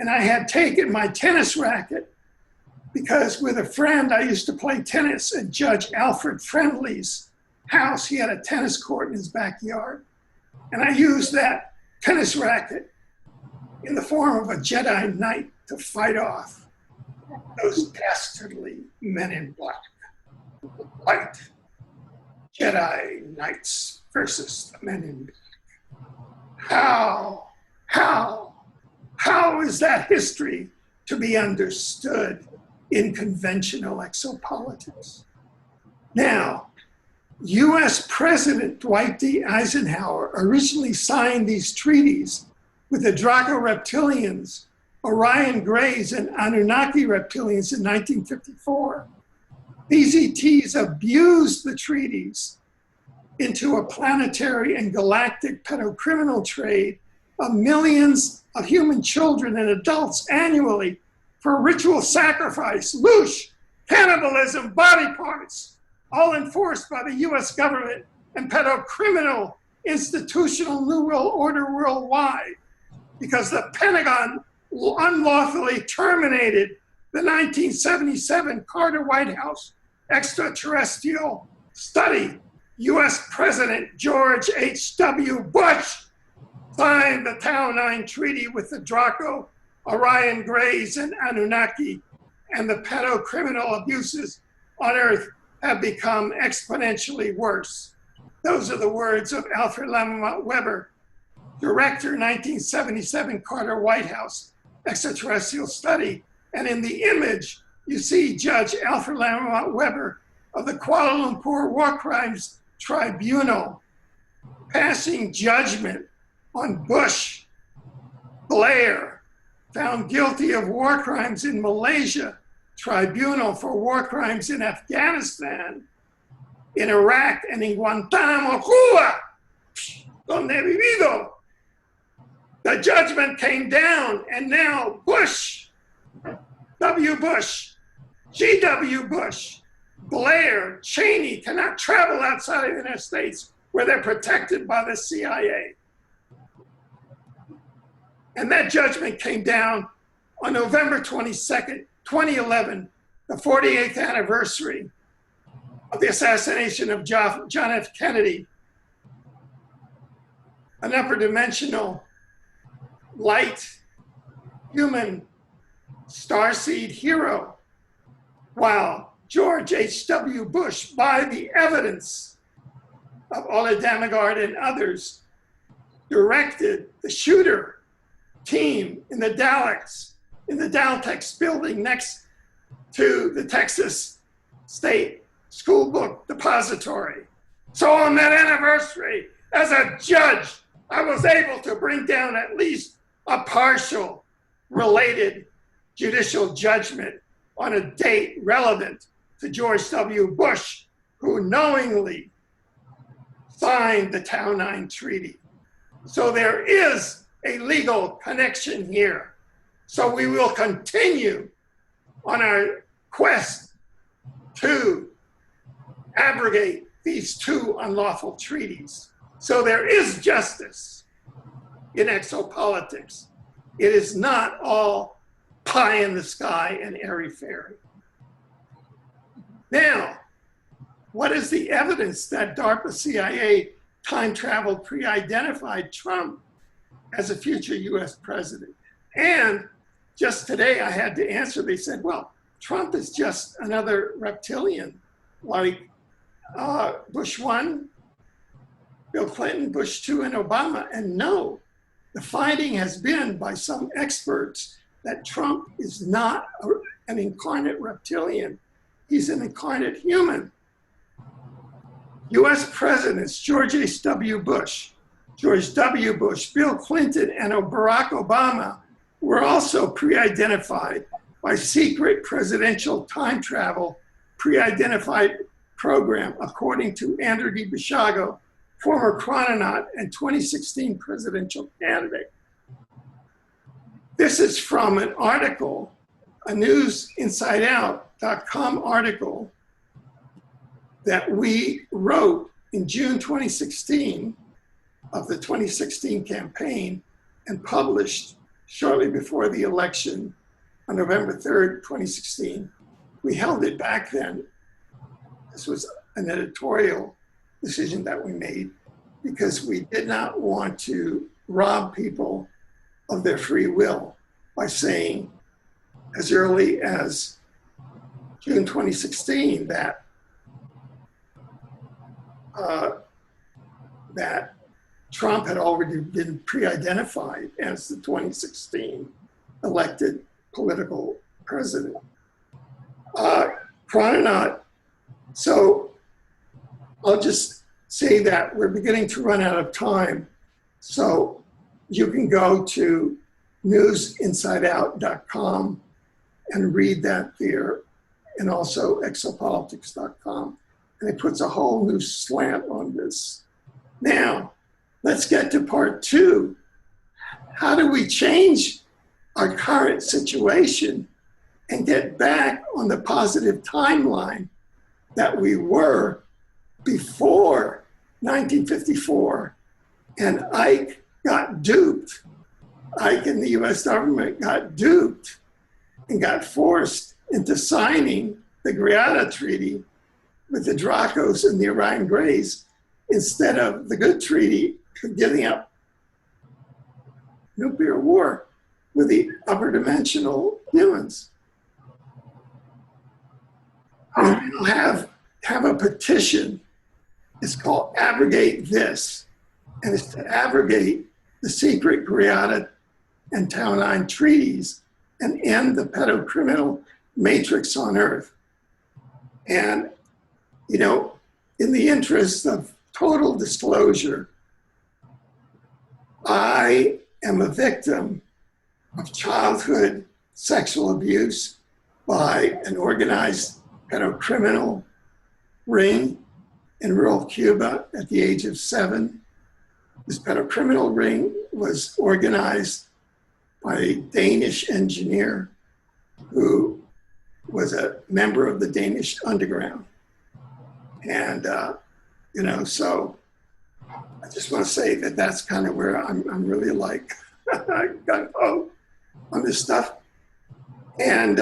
And I had taken my tennis racket because with a friend, I used to play tennis at Judge Alfred Friendly's house. He had a tennis court in his backyard. And I used that tennis racket in the form of a Jedi Knight to fight off those dastardly Men in Black. White Jedi Knights versus the Men in Black. How is that history to be understood in conventional exopolitics? Now, US President Dwight D. Eisenhower originally signed these treaties with the Draco reptilians, Orion Greys, and Anunnaki reptilians in 1954. These ETs abused the treaties into a planetary and galactic pedocriminal trade of millions of human children and adults annually for ritual sacrifice, loosh, cannibalism, body parts, all enforced by the US government and pedocriminal institutional New World Order worldwide, because the Pentagon unlawfully terminated the 1977 Carter White House extraterrestrial study. US President George H.W. Bush signed the Tau 9 Treaty with the Draco, Orion Greys, and Anunnaki, and the pedocriminal abuses on Earth have become exponentially worse. Those are the words of Alfred Lambremont Webre Director, 1977 Carter White House extraterrestrial study. And in the image, you see Judge Alfred Lambremont Webre of the Kuala Lumpur War Crimes Tribunal passing judgment on Bush, Blair, found guilty of war crimes in Malaysia, tribunal for war crimes in Afghanistan, in Iraq, and in Guantanamo, Cuba, donde he vivido. The judgment came down, and now Bush, W. Bush, G.W. Bush, Blair, Cheney cannot travel outside of the United States where they're protected by the CIA. And that judgment came down on November 22nd, 2011, the 48th anniversary of the assassination of John F. Kennedy, an upper dimensional, light, human, starseed hero, while George H.W. Bush, by the evidence of Ola Damagard and others, directed the shooter team in the Daltex building next to the Texas State School Book Depository. So on that anniversary, as a judge, I was able to bring down at least a partial related judicial judgment on a date relevant to George W. Bush, who knowingly signed the Tau 9 Treaty. So there is a legal connection here. So we will continue on our quest to abrogate these two unlawful treaties. So there is justice in exopolitics. It is not all pie in the sky and airy-fairy. Now, what is the evidence that DARPA CIA time-traveled pre-identified Trump as a future US president? And just today I had to answer, they said, well, Trump is just another reptilian like Bush 1, Bill Clinton, Bush 2, and Obama. And no, the finding has been by some experts that Trump is not an incarnate reptilian. He's an incarnate human. US presidents George H.W. Bush, George W. Bush, Bill Clinton, and Barack Obama were also pre-identified by secret presidential time travel pre-identified program, according to Andrew D. Basiago, former chrononaut and 2016 presidential candidate. This is from an article, a NEWSINSIDEOUT.com article that we wrote in June 2016 of the 2016 campaign and published shortly before the election on November 3rd, 2016. We held it back then. This was an editorial decision that we made because we did not want to rob people of their free will by saying as early as June 2016 that that Trump had already been pre-identified as the 2016 elected political president. Chrononaut, so I'll just say that we're beginning to run out of time. So you can go to newsinsideout.com and read that there, and also exopolitics.com. And it puts a whole new slant on this. Now, let's get to part two. How do we change our current situation and get back on the positive timeline that we were before 1954? And Ike got duped. Ike and the US government got duped and got forced into signing the Greada Treaty with the Dracos and the Orion Greys instead of the good treaty giving up nuclear war with the upper dimensional humans. And we'll have a petition. It's called Abrogate This. And it's to abrogate the secret Greada and Townine treaties and end the pedocriminal matrix on Earth. And, you know, in the interest of total disclosure, I am a victim of childhood sexual abuse by an organized pedocriminal ring in rural Cuba at the age of 7. This pedocriminal ring was organized by a Danish engineer who was a member of the Danish underground. And, you know, so I just want to say that that's kind of where I'm really like, gung-ho on this stuff. And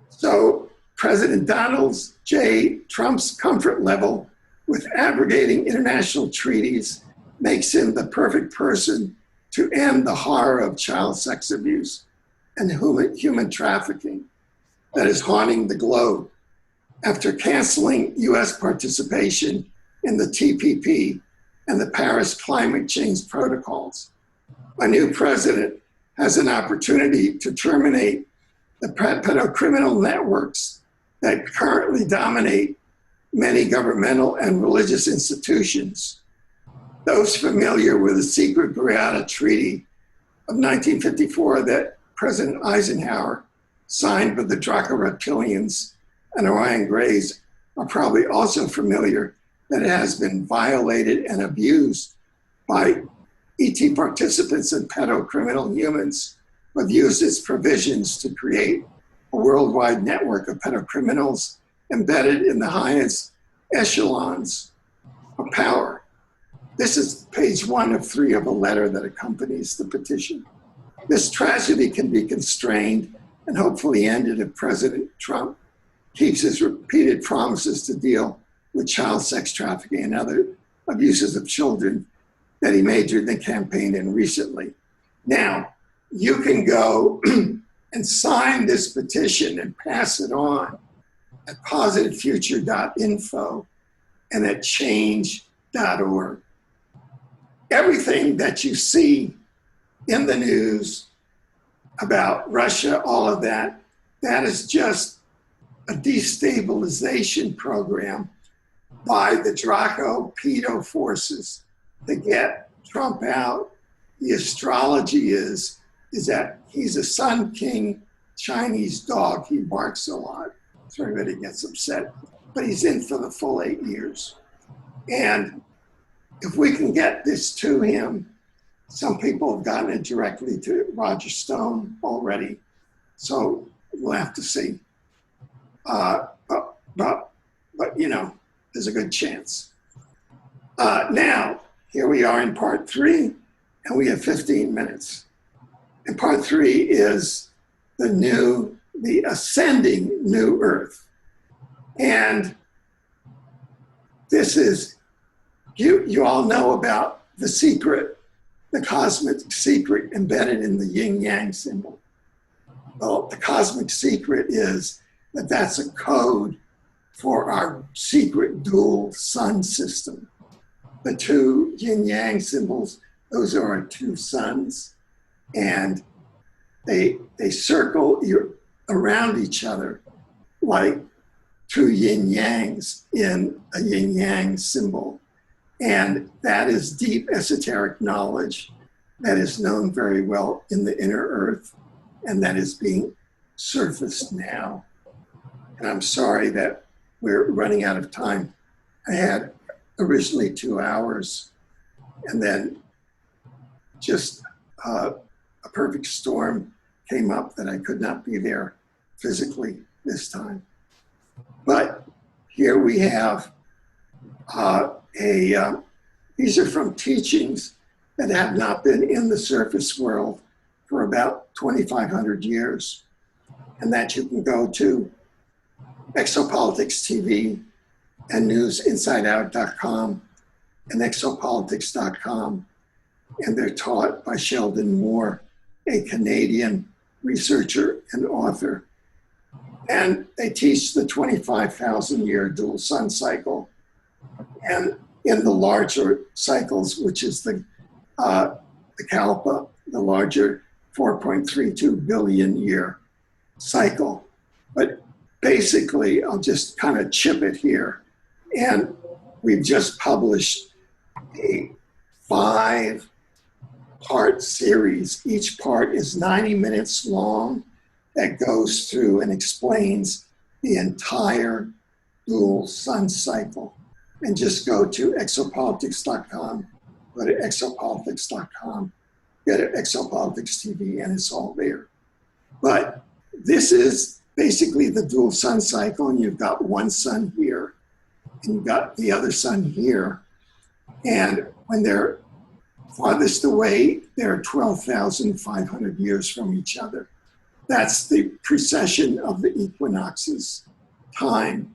so President Donald J. Trump's comfort level with abrogating international treaties makes him the perfect person to end the horror of child sex abuse and human trafficking that is haunting the globe. After canceling US participation in the TPP and the Paris climate change protocols, a new president has an opportunity to terminate the pedocriminal networks that currently dominate many governmental and religious institutions. Those familiar with the secret Greada Treaty of 1954 that President Eisenhower signed with the Draco Reptilians and Orion Greys are probably also familiar that it has been violated and abused by ET participants and pedocriminal humans who have used its provisions to create a worldwide network of pedocriminals embedded in the highest echelons of power. This is page 1 of 3 of a letter that accompanies the petition. This tragedy can be constrained and hopefully ended if President Trump keeps his repeated promises to deal with child sex trafficking and other abuses of children that he majored the campaign in recently. Now, you can go and sign this petition and pass it on at positivefuture.info and at change.org. Everything that you see in the news about Russia, all of that, that is just a destabilization program by the Draco pedo forces to get Trump out. The astrology is that he's a Sun King Chinese dog. He barks a lot, so everybody gets upset. But he's in for the full 8 years. And if we can get this to him, some people have gotten it directly to Roger Stone already. So we'll have to see. But you know, there's a good chance. Now, here we are in part 3, and we have 15 minutes. And part 3 is the ascending new Earth. And this is, you all know about the secret, the cosmic secret embedded in the yin-yang symbol. Well, the cosmic secret is that that's a code for our secret dual sun system. The 2 yin-yang symbols, those are our 2 suns, and they circle around each other like 2 yin-yangs in a yin-yang symbol. And that is deep esoteric knowledge that is known very well in the inner earth, and that is being surfaced now. And I'm sorry that we're running out of time. I had originally 2 hours, and then just a perfect storm came up that I could not be there physically this time. But here we have these are from teachings that have not been in the surface world for about 2,500 years, and that you can go to Exopolitics TV and NEWSINSIDEOUT.com and exopolitics.com, and they're taught by Sheldon Moore, a Canadian researcher and author. And they teach the 25,000-year dual sun cycle. And in the larger cycles, which is the the Kalpa, the larger 4.32 billion year cycle. But basically, I'll just kind of chip it here. And we've just published a 5-part series. Each part is 90 minutes long that goes through and explains the entire dual sun cycle. And just go to exopolitics.com, go to exopolitics.com, go to exopolitics TV, and it's all there. But this is basically the dual sun cycle, and you've got one sun here, and you've got the other sun here. And when they're farthest away, they're 12,500 years from each other. That's the precession of the equinoxes time.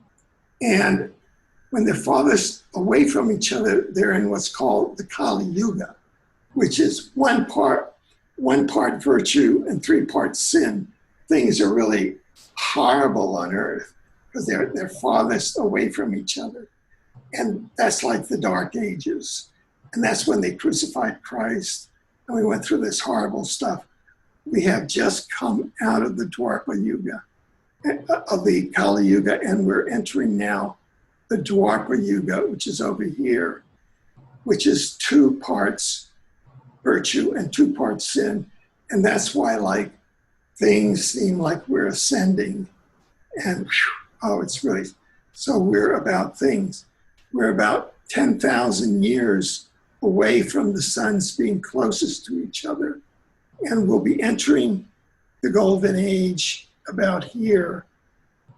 And when they're farthest away from each other, they're in what's called the Kali Yuga, which is one part virtue and 3 parts sin. Things are really horrible on Earth because they're farthest away from each other. And that's like the Dark Ages. And that's when they crucified Christ. And we went through this horrible stuff. We have just come out of the Dwapara Yuga, of the Kali Yuga, and we're entering now the Dwapara Yuga, which is over here, which is 2 parts virtue and 2 parts sin. And that's why, like, things seem like we're ascending. And oh, it's really, so we're about things. We're about 10,000 years away from the suns being closest to each other. And we'll be entering the golden age about here.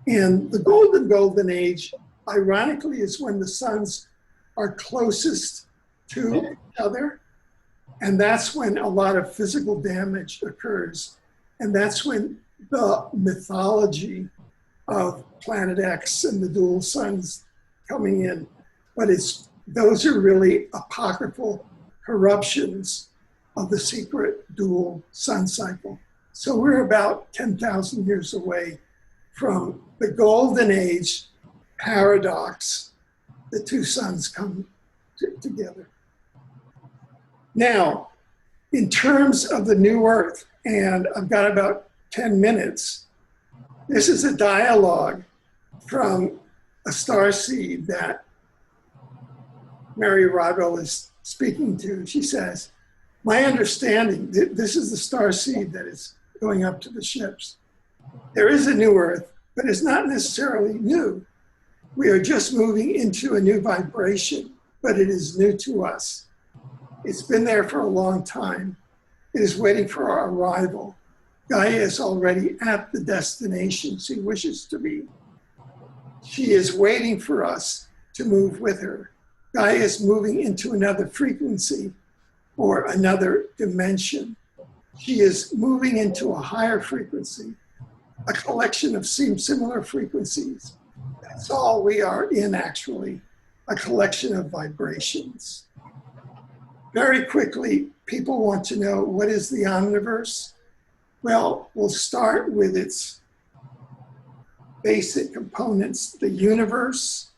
And the golden age, ironically, is when the suns are closest to each other. And that's when a lot of physical damage occurs. And that's when the mythology of Planet X and the dual suns coming in. But those are really apocryphal corruptions of the secret dual sun cycle. So we're about 10,000 years away from the golden age paradox. The 2 suns come together. Now, in terms of the new Earth, and I've got about 10 minutes, this is a dialogue from a starseed that Mary Rodwell is speaking to. She says, my understanding, this is the starseed that is going up to the ships. There is a new Earth, but it's not necessarily new. We are just moving into a new vibration, but it is new to us. It's been there for a long time. It is waiting for our arrival. Gaia is already at the destination she wishes to be. She is waiting for us to move with her. Gaia is moving into another frequency or another dimension. She is moving into a higher frequency, a collection of similar frequencies. That's all we are in, actually, a collection of vibrations. Very quickly, people want to know, what is the omniverse? Well, we'll start with its basic components. The universe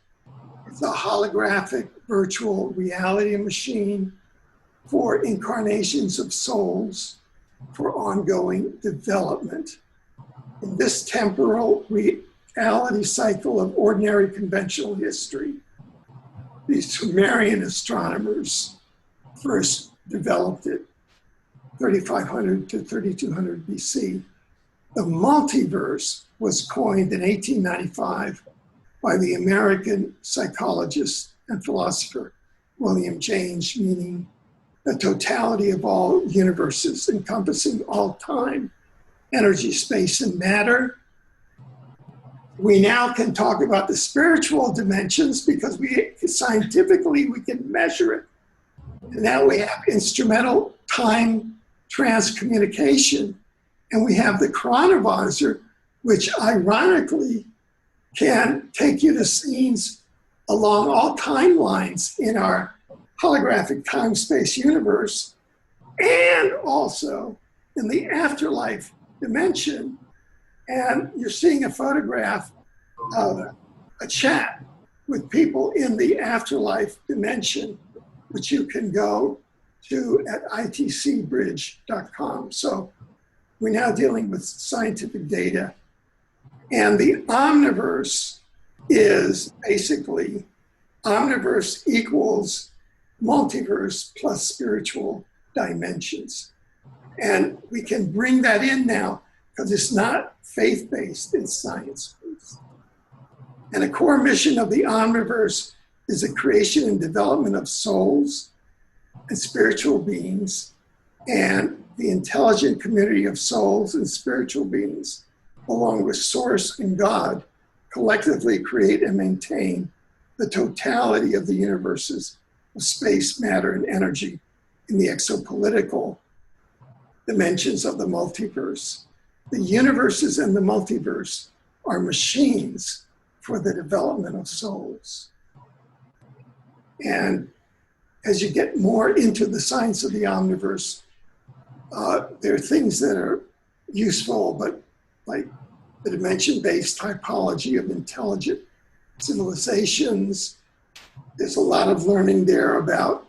is a holographic virtual reality machine for incarnations of souls for ongoing development. In this temporal reality cycle of ordinary conventional history, these Sumerian astronomers first developed it 3,500 to 3,200 BC. The multiverse was coined in 1895 by the American psychologist and philosopher William James, meaning the totality of all universes encompassing all time, energy, space, and matter. We now can talk about the spiritual dimensions because scientifically we can measure it. And now we have instrumental time transcommunication, and we have the chronovisor, which ironically can take you to scenes along all timelines in our holographic time-space universe, and also in the afterlife dimension. And you're seeing a photograph of a chat with people in the afterlife dimension, which you can go to at itcbridge.com. So we're now dealing with scientific data. And the omniverse is basically omniverse equals multiverse plus spiritual dimensions. And we can bring that in now because it's not faith-based, it's science-based. And a core mission of the omniverse is the creation and development of souls and spiritual beings, and the intelligent community of souls and spiritual beings, along with Source and God, collectively create and maintain the totality of the universes of space, matter, and energy in the exopolitical dimensions of the multiverse. The universes and the multiverse are machines for the development of souls. And as you get more into the science of the omniverse, there are things that are useful, but like the dimension-based typology of intelligent civilizations. There's a lot of learning there about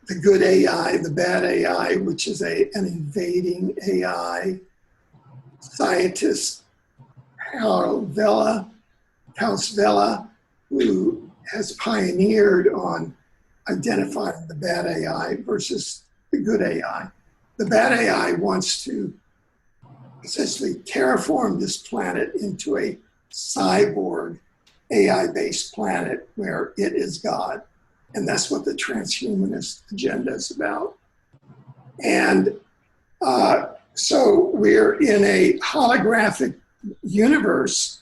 the good AI, the bad AI, which is an invading AI. Scientist Haus Vela, who has pioneered on identifying the bad AI versus the good AI. The bad AI wants to essentially terraform this planet into a cyborg AI-based planet where it is God. And that's what the transhumanist agenda is about. And so we're in a holographic universe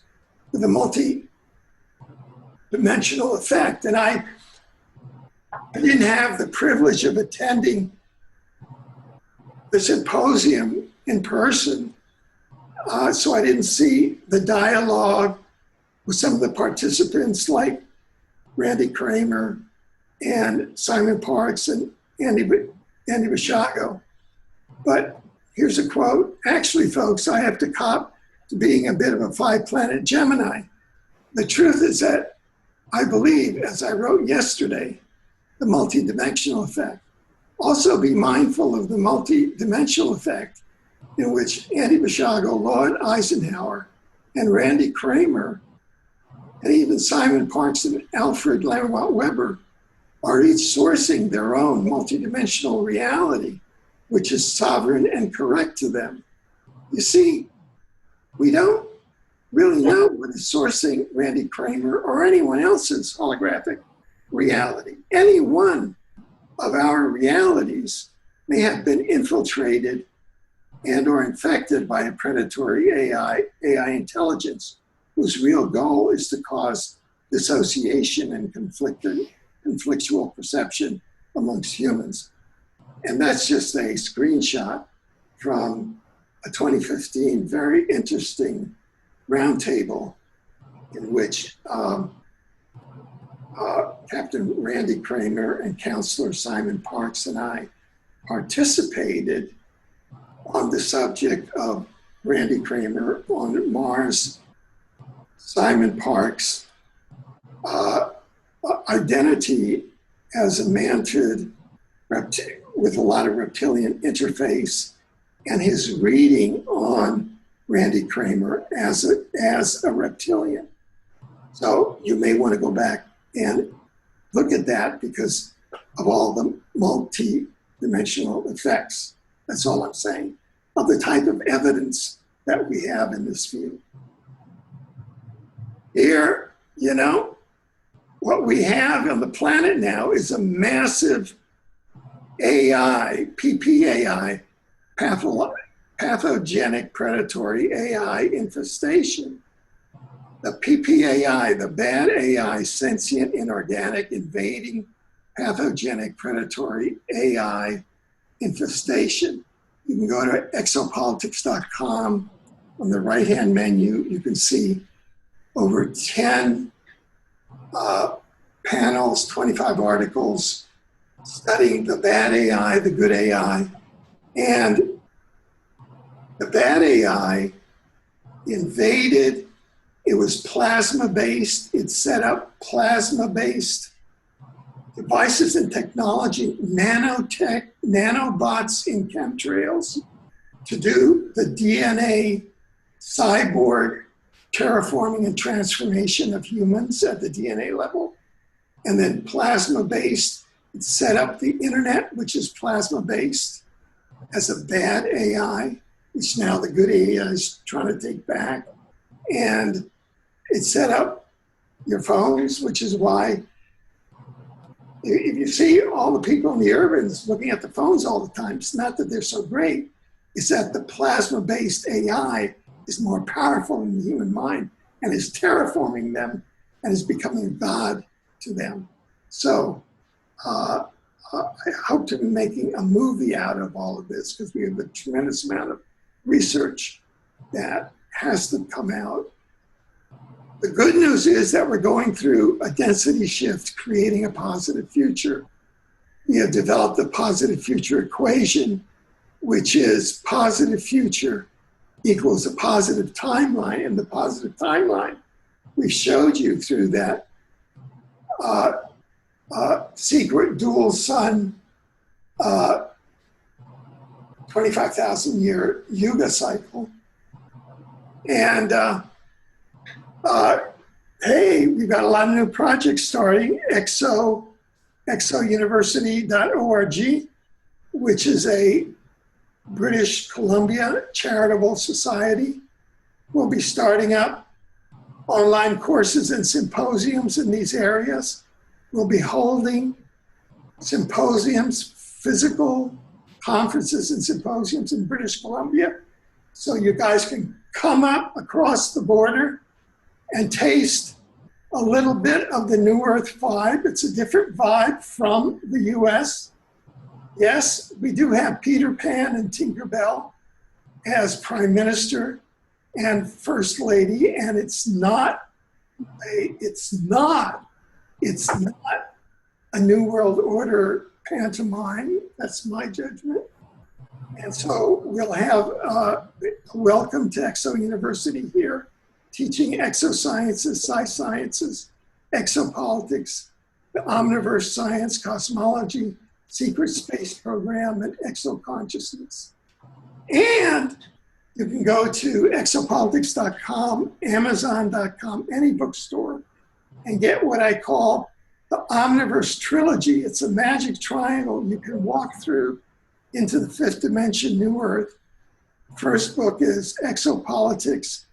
with a multi-dimensional effect. And I didn't have the privilege of attending the symposium in person, so I didn't see the dialogue with some of the participants like Randy Kramer and Simon Parks and Andy Basiago. But here's a quote. Actually, folks, I have to cop to being a bit of a five-planet Gemini. The truth is that I believe, as I wrote yesterday, the multidimensional effect. Also be mindful of the multidimensional effect in which Andy Basiago, Lord Eisenhower, and Randy Kramer, and even Simon Parks and Alfred Lambremont Webre are each sourcing their own multidimensional reality, which is sovereign and correct to them. You see, we don't really know what is sourcing Randy Kramer or anyone else's holographic reality. Any one of our realities may have been infiltrated and or infected by a predatory AI intelligence whose real goal is to cause dissociation and conflictual perception amongst humans. And that's just a screenshot from a 2015 very interesting roundtable in which Captain Randy Kramer and Counselor Simon Parks and I participated on the subject of Randy Kramer on Mars, Simon Parks' identity as a mantid with a lot of reptilian interface, and his reading on Randy Kramer as a reptilian. So you may want to go back and look at that because of all the multi-dimensional effects. That's all I'm saying, of the type of evidence that we have in this field. Here, you know, what we have on the planet now is a massive AI, PPAI, pathogenic predatory AI infestation. The PPAI, the bad AI, sentient, inorganic, invading, pathogenic, predatory AI infestation. You can go to exopolitics.com. On the right-hand menu, you can see over 10 panels, 25 articles studying the bad AI, the good AI. And the bad AI invaded. It was plasma-based. It set up plasma-based devices and technology, nanotech, nanobots in chemtrails to do the DNA cyborg terraforming and transformation of humans at the DNA level. And then plasma-based, it set up the internet, which is plasma-based, as a bad AI, which now the good AI is trying to take back. And it set up your phones, which is why if you see all the people in the urbans looking at the phones all the time, it's not that they're so great, it's that the plasma-based AI is more powerful than the human mind and is terraforming them and is becoming God to them. So I hope to be making a movie out of all of this because we have a tremendous amount of research that has to come out. The good news is that we're going through a density shift, creating a positive future. We have developed a positive future equation, which is positive future equals a positive timeline. And the positive timeline we showed you through that secret dual sun 25,000 year yuga cycle. And hey, we've got a lot of new projects starting. exouniversity.org, which is a British Columbia charitable society. We'll be starting up online courses and symposiums in these areas. We'll be holding symposiums, physical conferences and symposiums in British Columbia. So you guys can come up across the border and taste a little bit of the New Earth vibe. It's a different vibe from the US. Yes, we do have Peter Pan and Tinkerbell as Prime Minister and First Lady, and it's not a New World Order pantomime. That's my judgment. And so we'll have welcome to Exo University here, teaching exosciences, sci-sciences, exopolitics, the omniverse science, cosmology, secret space program, and exoconsciousness. And you can go to exopolitics.com, amazon.com, any bookstore, and get what I call the Omniverse Trilogy. It's a magic triangle you can walk through into the fifth dimension, New Earth. First book is Exopolitics,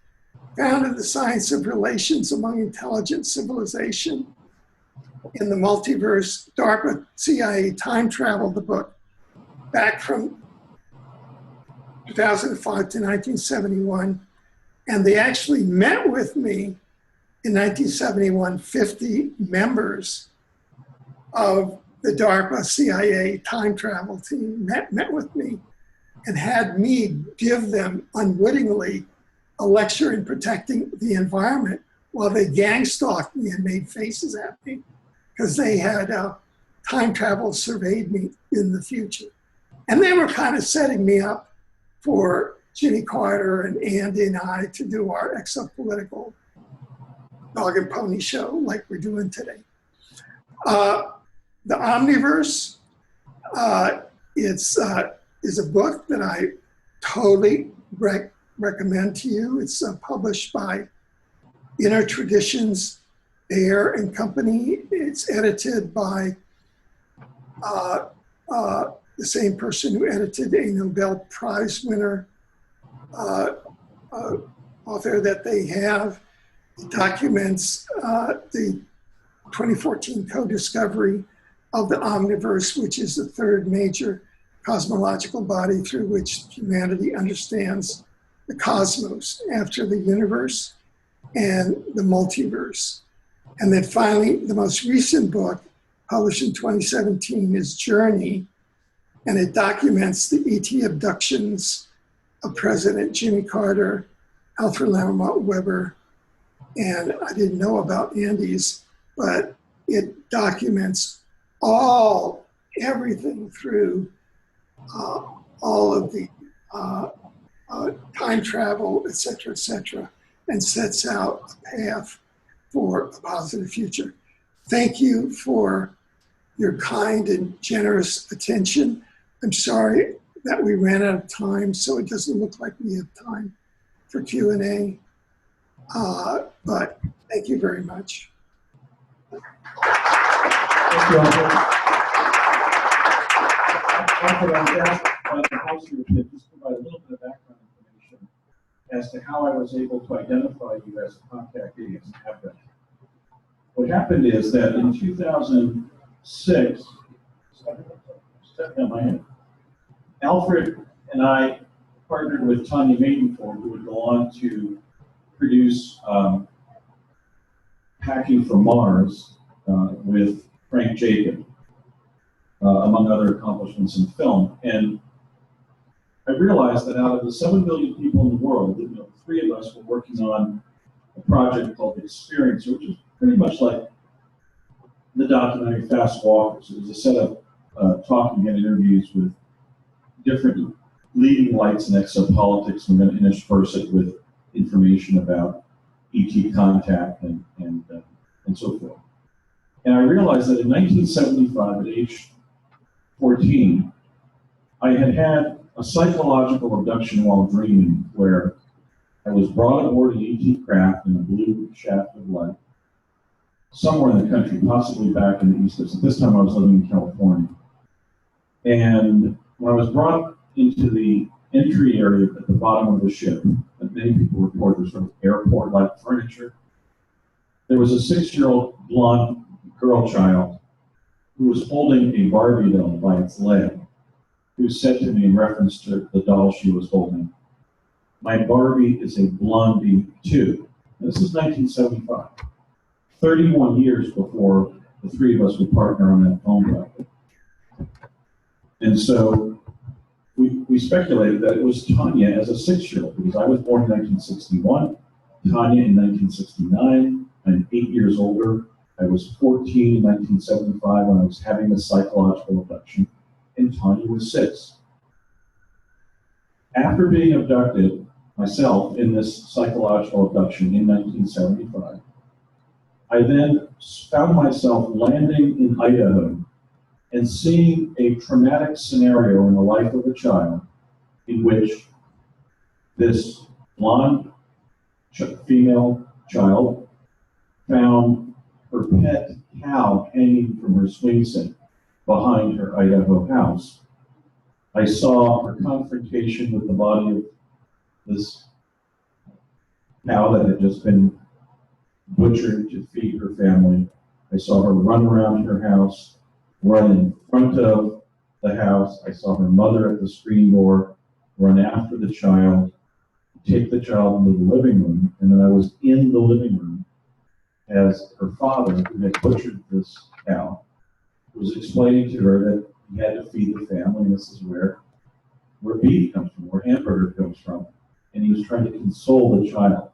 Founded the Science of Relations Among Intelligent Civilization in the Multiverse, DARPA, CIA, Time Travel, the book, back from 2005 to 1971. And they actually met with me in 1971, 50 members of the DARPA CIA time travel team met with me and had me give them unwittingly a lecture in protecting the environment while they gang stalked me and made faces at me because they had time travel surveyed me in the future. And they were kind of setting me up for Jimmy Carter and Andy and I to do our exopolitical dog and pony show like we're doing today. The Omniverse is a book that I totally recommend to you. It's published by Inner Traditions, Bear and Company. It's edited by the same person who edited a Nobel Prize winner author that they have. It documents the 2014 co-discovery of the Omniverse, which is the third major cosmological body through which humanity understands the cosmos after the universe and the multiverse. And then finally, the most recent book, published in 2017, is Journey, and it documents the ET abductions of President Jimmy Carter, Alfred Lambremont Webre, and I didn't know about Andy's, but it documents everything through all of the time travel, et cetera, and sets out a path for a positive future. Thank you for your kind and generous attention. I'm sorry that we ran out of time, so it doesn't look like we have time for Q&A. But thank you very much. Thank you, Alfred. Alfred, I was asked by the House here to just provide a little bit of background information as to how I was able to identify you as a contact against abduction. What happened is that in 2006, Alfred and I partnered with Tanya Maidenford, who would go on to produce Packing for Mars with Frank Jacob, among other accomplishments in film. And I realized that out of the 7 billion people in the world, 3 of us were working on a project called Experiencer, which is pretty much like the documentary Fast Walkers. It was a set of talking and interviews with different leading lights in exopolitics. We're going to intersperse it with information about ET contact and so forth. And I realized that in 1975, at age 14, I had had a psychological abduction while dreaming, where I was brought aboard an ET craft in a blue shaft of light, somewhere in the country, possibly back in the East Coast. At this time, I was living in California. And when I was brought into the entry area at the bottom of the ship, that many people report was sort of airport-like furniture, there was a 6-year-old blonde girl child who was holding a Barbie doll by its leg, who said to me in reference to the doll she was holding, "My Barbie is a blondie too." And this is 1975, 31 years before the 3 of us would partner on that film project. And so we speculated that it was Tanya as a 6-year-old, because I was born in 1961, Tanya in 1969. I'm 8 years older. I was 14 in 1975 when I was having a psychological abduction, and Tanya was 6. After being abducted myself in this psychological abduction in 1975, I then found myself landing in Idaho and seeing a traumatic scenario in the life of a child in which this blonde female child found her pet cow hanging from her swing set behind her Idaho house. I saw her confrontation with the body of this cow that had just been butchered to feed her family. I saw her run around her house, run in front of the house. I saw her mother at the screen door run after the child, take the child into the living room, and then I was in the living room as her father, who had butchered this cow, was explaining to her that he had to feed the family, and this is where beef comes from, where hamburger comes from, and he was trying to console the child.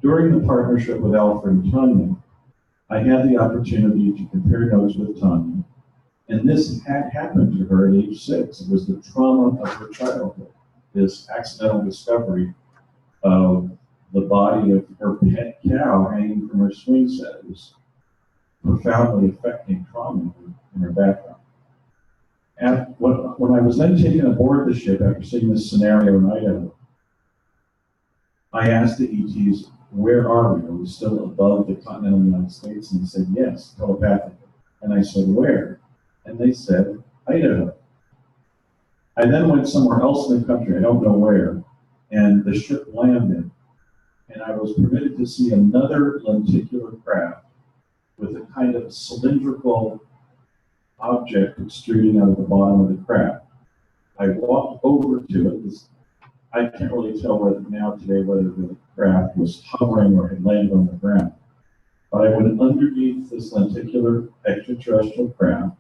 During the partnership with Alfred and Tanya, I had the opportunity to compare notes with Tanya, and this had happened to her at age 6. It was the trauma of her childhood, this accidental discovery of the body of her pet cow hanging from her swing set. It was profoundly affecting trauma in her background. And when I was then taken aboard the ship after seeing this scenario in Idaho, I asked the ETs, "Where are we? Are we still above the continental United States?" And they said, "Yes," telepathically. And I said, "Where?" And they said, "Idaho." I then went somewhere else in the country, I don't know where, and the ship landed, and I was permitted to see another lenticular craft with a kind of cylindrical object extruding out of the bottom of the craft. I walked over to it. I can't really tell today whether the craft was hovering or had landed on the ground. But I went underneath this lenticular extraterrestrial craft,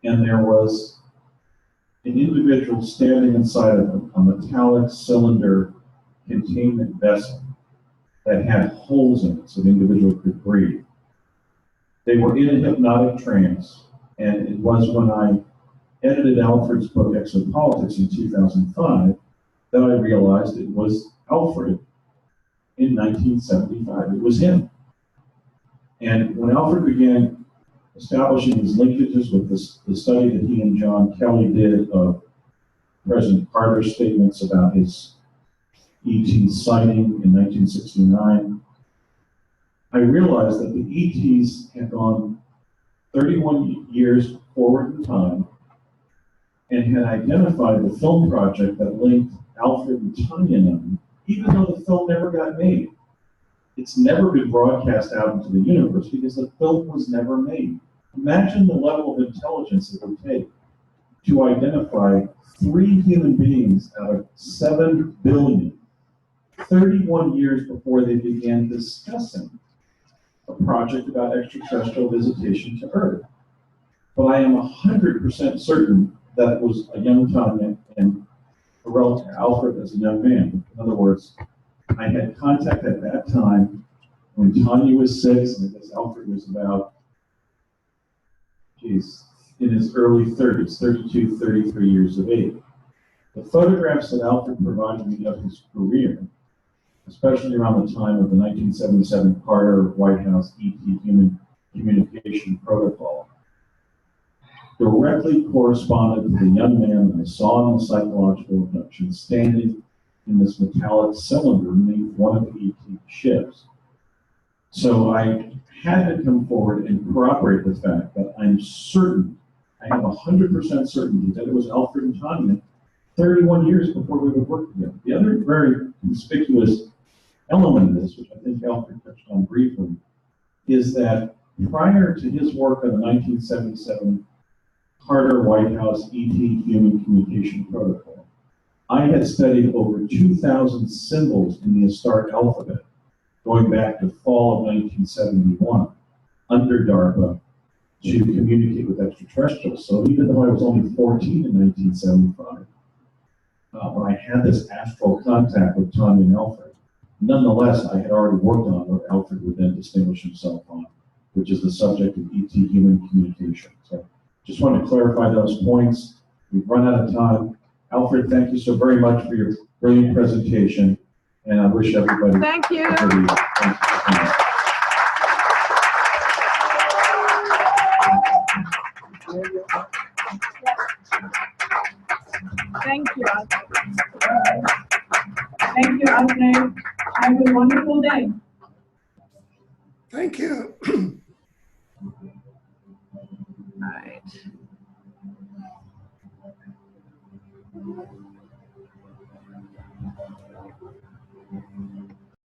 and there was an individual standing inside of a metallic cylinder containment vessel that had holes in it so the individual could breathe. They were in a hypnotic trance, and it was when I edited Alfred's book Exopolitics in 2005 that I realized it was Alfred in 1975. It was him. And when Alfred began establishing these linkages with the study that he and John Kelly did of President Carter's statements about his ET sighting in 1969, I realized that the ETs had gone 31 years forward in time and had identified the film project that linked Alfred and Tanya Nunn, even though the film never got made. It's never been broadcast out into the universe because the film was never made. Imagine the level of intelligence it would take to identify 3 human beings out of 7 billion, 31 years before they began discussing a project about extraterrestrial visitation to Earth. But I am 100% certain that it was a young Tanya and a relative Alfred as a young man. In other words, I had contact at that time when Tanya was 6, and I guess Alfred was about, in his early 30s, 32, 33 years of age. The photographs that Alfred provided me of his career, especially around the time of the 1977 Carter White House ET Human Communication Protocol, directly corresponded to the young man that I saw in the psychological abduction standing in this metallic cylinder beneath one of the ET ships. So I had to come forward and corroborate the fact that I'm certain, I have 100% certainty that it was Alfred and Tanya 31 years before we would work together. The other very conspicuous element of this, which I think Alfred touched on briefly, is that prior to his work on the 1977 Carter White House ET Human Communication Protocol, I had studied over 2,000 symbols in the Astarte alphabet, going back to fall of 1971, under DARPA, to communicate with extraterrestrials. So even though I was only 14 in 1975, when I had this astral contact with Tanya and Alfred, nonetheless, I had already worked on what Alfred would then distinguish himself on, which is the subject of ET human communication. So just want to clarify those points. We've run out of time. Alfred, thank you so very much for your brilliant presentation, and I wish everybody Thank you. a good evening. Thank you. Thank you, Alfred. Have a wonderful day. Thank you. All right.